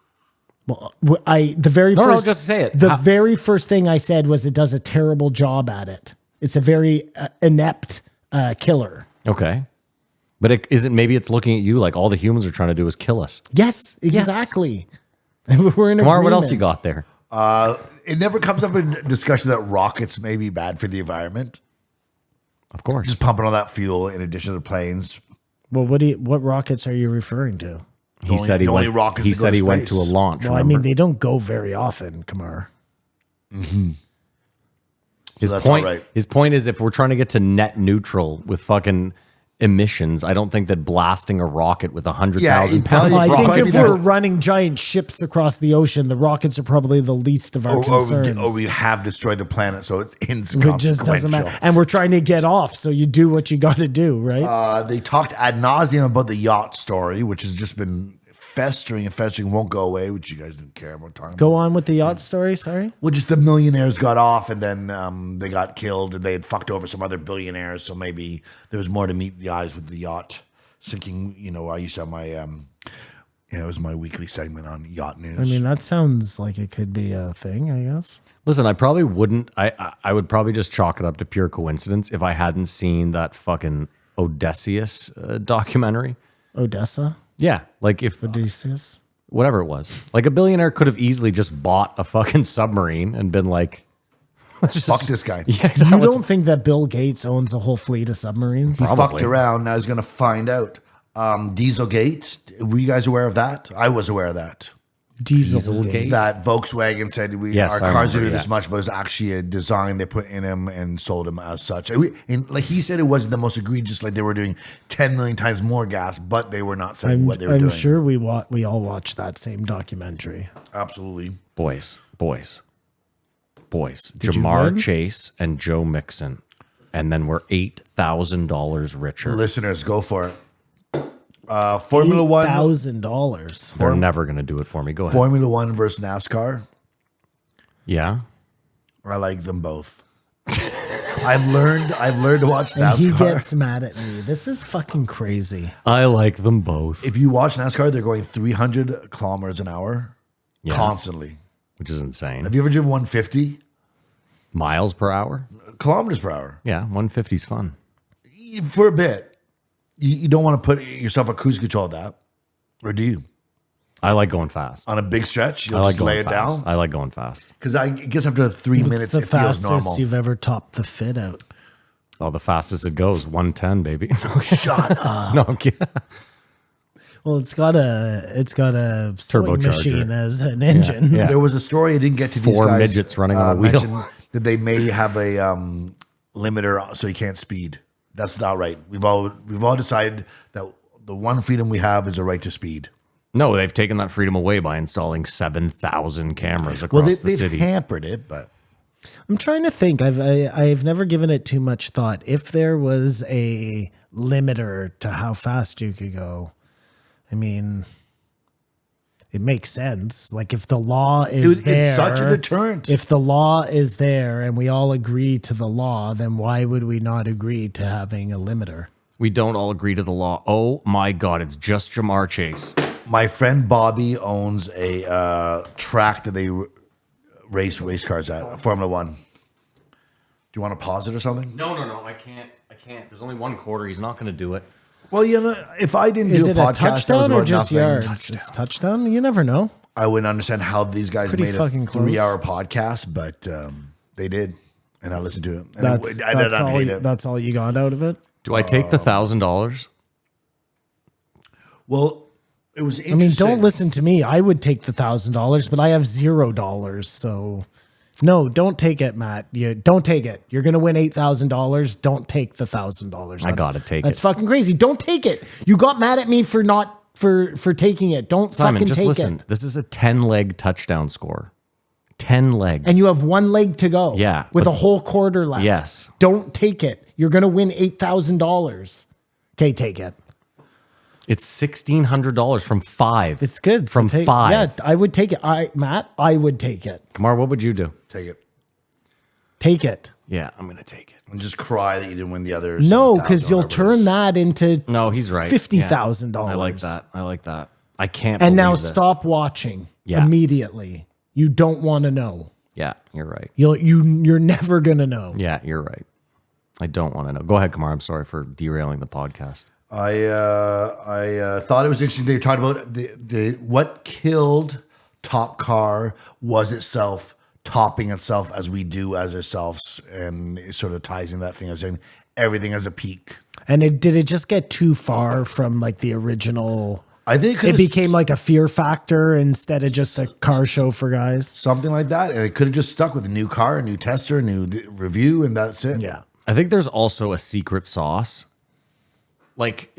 Well, the very No, first just say it. The How- very first thing I said was it does a terrible job at it. It's a very inept killer. Okay. But maybe it's looking at you like all the humans are trying to do is kill us. Yes, exactly. We're in Kamar, what else agreement. you got there? It never comes up in discussion that rockets may be bad for the environment. Of course. Just pumping all that fuel in addition to planes. Well, what rockets are you referring to? He said he the only went, rockets he that go said to he went to a space. launch. Well, I remember? mean, they don't go very often, Kamar. his that's point all right. his point is if we're trying to get to net neutral with fucking emissions, I don't think that blasting a rocket with 100,000 Yeah, pounds it of probably- Well, I think Rocket if that- we're running giant ships across the ocean, the rockets are probably the least of our concerns. Or we have destroyed the planet, so it's It inconsequential. just doesn't matter. And we're trying to get off, so you do what you got to do, right? They talked ad nauseum about the yacht story, which has just been festering and festering, won't go away, which you guys didn't care about talking Go about. on with the yacht story, sorry. Well, just the millionaires got off and then they got killed and they had fucked over some other billionaires. So maybe there was more to meet the eyes with the yacht sinking. You know, I used to have my, it was my weekly segment on yacht news. I mean, that sounds like it could be a thing, I guess. Listen, I probably wouldn't. I would probably just chalk it up to pure coincidence if I hadn't seen that fucking Odysseus documentary. Odessa? Yeah, like if Odysseus? whatever it was, like a billionaire could have easily just bought a fucking submarine and been like, Fuck this guy. yeah, exactly. You don't think that Bill Gates owns a whole fleet of submarines? He Probably. fucked around. I was going to find out. Dieselgate. Were you guys aware of that? I was aware of that. Dieselgate. That Volkswagen said Yes, our I cars remember, are this yeah. much, but it was actually a design they put in them and sold them as such. And like he said, it wasn't the most egregious. Like they were doing 10 million times more gas, but they were not saying what they were I'm doing. sure we all watched that same documentary. Absolutely. boys. Did you Jamar win? Chase and Joe Mixon, and then we're $8,000 richer. Listeners, go for it. Formula One. $1,000. They're never going to do it for me. Go ahead. Formula One versus NASCAR. Yeah. I like them both. I've learned to watch And he NASCAR. gets mad at me. This is fucking crazy. I like them both. If you watch NASCAR, they're going 300 kilometers an hour Yeah. constantly. Which is insane. Have you ever driven 150 Miles per hour? kilometers per hour? Yeah, 150 is fun. For a bit. You don't want to put yourself on cruise control at that. Or do you? I like going fast. On a big stretch, I you'll like just lay going it fast. down? I like going fast. Because I guess after 3 What's minutes, the it feels fastest normal. you've ever topped the fit out? Oh, the fastest it goes, 110, baby. Shut up. No, I'm kidding. Well, it's got a sewing Turbocharger. machine as an engine. Yeah. There was a story I didn't get to these Four guys. midgets running on a wheel. mentioned that they may have a limiter so you can't speed. That's not right. We've all decided that the one freedom we have is a right to speed. No, they've taken that freedom away by installing 7,000 cameras Well, across the they've city. hampered it, but I'm trying to think. I've never given it too much thought. If there was a limiter to how fast you could go, I mean, it makes sense. Like if the law is dude, there, it's such a deterrent. If the law is there and we all agree to the law, then why would we not agree to having a limiter? We don't all agree to the law. Oh my God, it's just Jamar Chase. My friend Bobby owns a track that they race cars at, Formula One. Do you want to pause it or something? No, I can't. There's only one quarter. He's not going to do it. Well, you know, if I didn't Is do a it a podcast, that was touchdown or about just nothing. yards? It's touchdown. You never know. I wouldn't understand how these guys Pretty made a fucking close. 3-hour podcast, but they did, and I listened to it. And That's, I did not all hate you, it. that's all you got out of it. Do I take the $1,000? Well, it was I interesting. mean, don't listen to me. I would take the $1,000, but I have $0. So no, don't take it, Matt. You don't take it. You're gonna win $8,000. Don't take the $1,000. I gotta take That's it. fucking crazy. Don't take it. You got mad at me for not for taking it. Don't Simon, fucking just take listen. it. This is a 10-leg touchdown score. 10 legs. And you have one leg to go. Yeah, with but- a whole quarter left. Yes. Don't take it. You're gonna win $8,000. Okay, take it. It's $1,600 from 5. It's good. So From take, 5. Yeah, I would take it. Matt, I would take it. Kamar, what would you do? Take it Take it. Yeah, I'm going to take it. and just cry that you didn't win the others. No, 7,000 because you'll whatever it turn is. that into No, he's right. $50,000. Yeah. I like that. I can't And now believe this. stop watching Yeah. immediately. You don't want to know. Yeah, you're right. You're never gonna know. Yeah, you're right. I don't want to know. Go ahead, Kamar. I'm sorry for derailing the podcast. I thought it was interesting. They talked about the what killed Top Car was itself topping itself as we do as ourselves, and it sort of ties in that thing of saying everything has a peak. And did it just get too far from like the original? I think It became like a fear factor instead of just a car show for guys. something like that, and it could have just stuck with a new car, a new tester, a new review, and that's it. Yeah. I think there's also a secret sauce. Like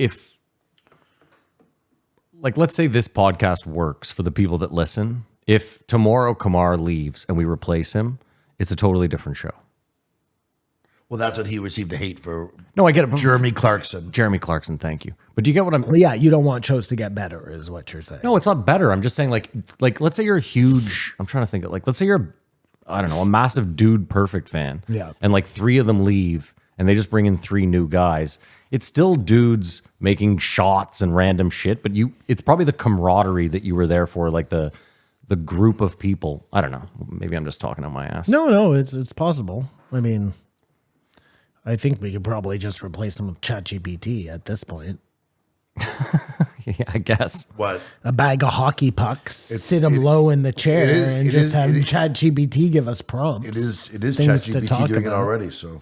let's say this podcast works for the people that listen. If tomorrow Kamar leaves and we replace him, it's a totally different show. Well, that's what he received the hate for. No, I get it. Jeremy Clarkson. Jeremy Clarkson, thank you. But do you get what I'm? Well, yeah, you don't want shows to get better, is what you're saying. No, it's not better. I'm just saying, like, let's say you're a huge. I'm trying to think of let's say you're, I don't know, a massive Dude Perfect fan. Yeah. And like 3 of them leave, and they just bring in 3 new guys. It's still dudes making shots and random shit, but it's probably the camaraderie that you were there for, like the group of people. I don't know. Maybe I'm just talking on my ass. No, it's possible. I mean, I think we could probably just replace them with ChatGPT at this point. Yeah, I guess. What? A bag of hockey pucks, sit them low in the chair, it is- and it just is- have it is- ChatGPT give us prompts. It is Things to ChatGPT talk doing it about. already. So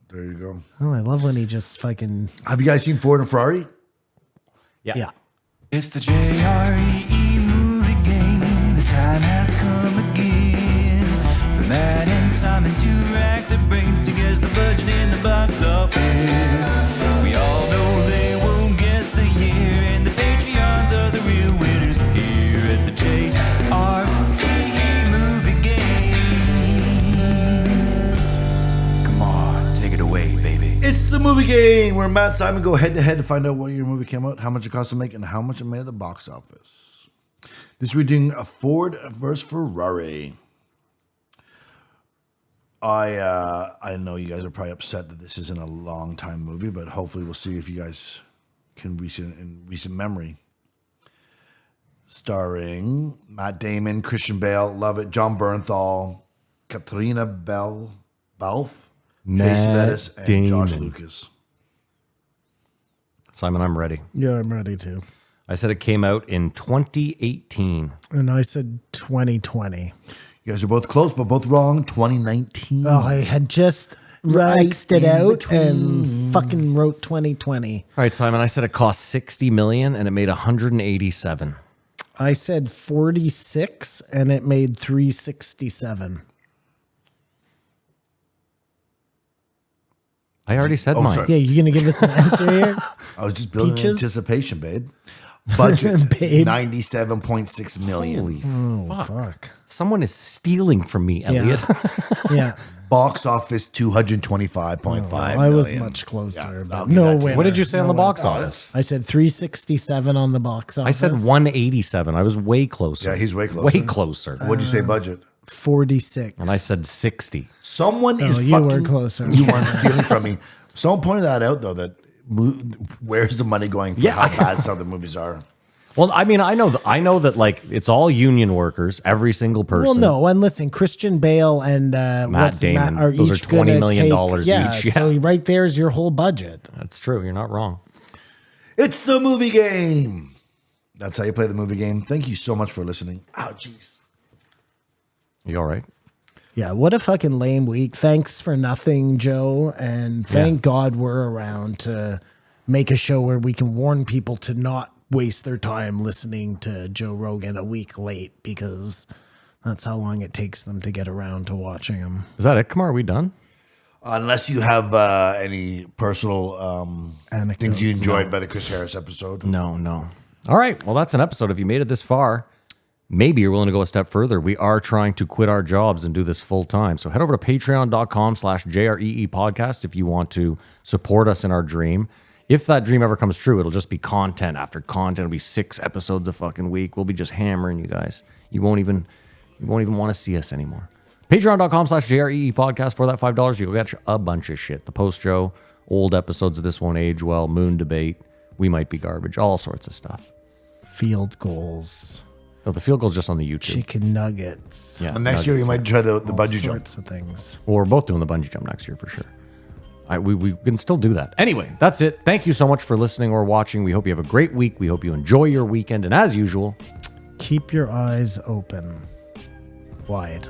there you go. Oh, I love when he just fucking Have you guys seen Ford and Ferrari? yeah. It's the JRE movie game. The time has come again. For Matt and Simon, 2 racks of brains to guess the budget in the box office. We all know they won't guess the year, and the Patreons are the real winners here at the JRE movie game. Come on, take it away, baby. It's the movie game where Matt and Simon go head to head to find out what your movie came out, how much it cost to make, and how much it made at the box office. This we're doing a Ford versus Ferrari. I know you guys are probably upset that this isn't a long time movie, but hopefully we'll see if you guys can in recent memory. Starring Matt Damon, Christian Bale, love it, John Bernthal, Katrina Balfe, Chase Bettis, and Josh Damon. Lucas. Simon, I'm ready. Yeah, I'm ready to. I said it came out in 2018. And I said 2020. You guys are both close, but both wrong. 2019. Oh, I had just X'd it out and fucking wrote 2020. All right, Simon, I said it cost 60 million and it made 187. I said 46 and it made 367. I already said Oh, mine. sorry. Yeah, you gonna give us an answer here? I was just building Peaches? anticipation, babe. Budget Babe. 97.6 million. Holy Fuck. Someone is stealing from me, Elliot. Yeah. Box office 225.5 I was million. much closer. Yeah, but I'll give no that to you. winner. What did you say on the No box winner. office? I said 367 on the box I office. said 187. I was way closer. Yeah, he's way closer. Way closer. What'd you say budget? 46. And I said 60. Someone is you were fucking... closer. You weren't stealing from me. Someone pointed that out, though, that where's the money going for Yeah. how bad some of the movies are. Well, I mean, I know that like it's all union workers, every single person. Well, no, and listen, Christian Bale and Matt Damon, are those are each $20 gonna million take, each, Yeah, yeah. so right there's your whole budget. That's true. You're not wrong. It's the movie game. That's how you play the movie game. Thank you so much for listening. Oh, jeez. You all right? Yeah, what a fucking lame week. Thanks for nothing, Joe, and thank God we're around to make a show where we can warn people to not waste their time listening to Joe Rogan a week late, because that's how long it takes them to get around to watching him. Is that it? Come on, are we done? Unless you have any personal things you Anecdotes. enjoyed by the Chris Harris episode. No. All right. Well, that's an episode. If you made it this far, maybe you're willing to go a step further. We are trying to quit our jobs and do this full time. So head over to patreon.com/JREE podcast if you want to support us in our dream. If that dream ever comes true, it'll just be content after content. It'll be 6 episodes a fucking week. We'll be just hammering you guys. You won't even want to see us anymore. Patreon.com/JREE podcast. For that $5, you'll get a bunch of shit. The post show, old episodes of This Won't Age Well, Moon Debate, We Might Be Garbage, all sorts of stuff. Field goals, No, the field goal's just on the YouTube. chicken nuggets, Yeah, And next year, you might try the all bungee jump. sorts of things. Well, we're both doing the bungee jump next year for sure. We can still do that. Anyway, that's it. Thank you so much for listening or watching. We hope you have a great week. We hope you enjoy your weekend. And as usual, Keep your eyes open wide.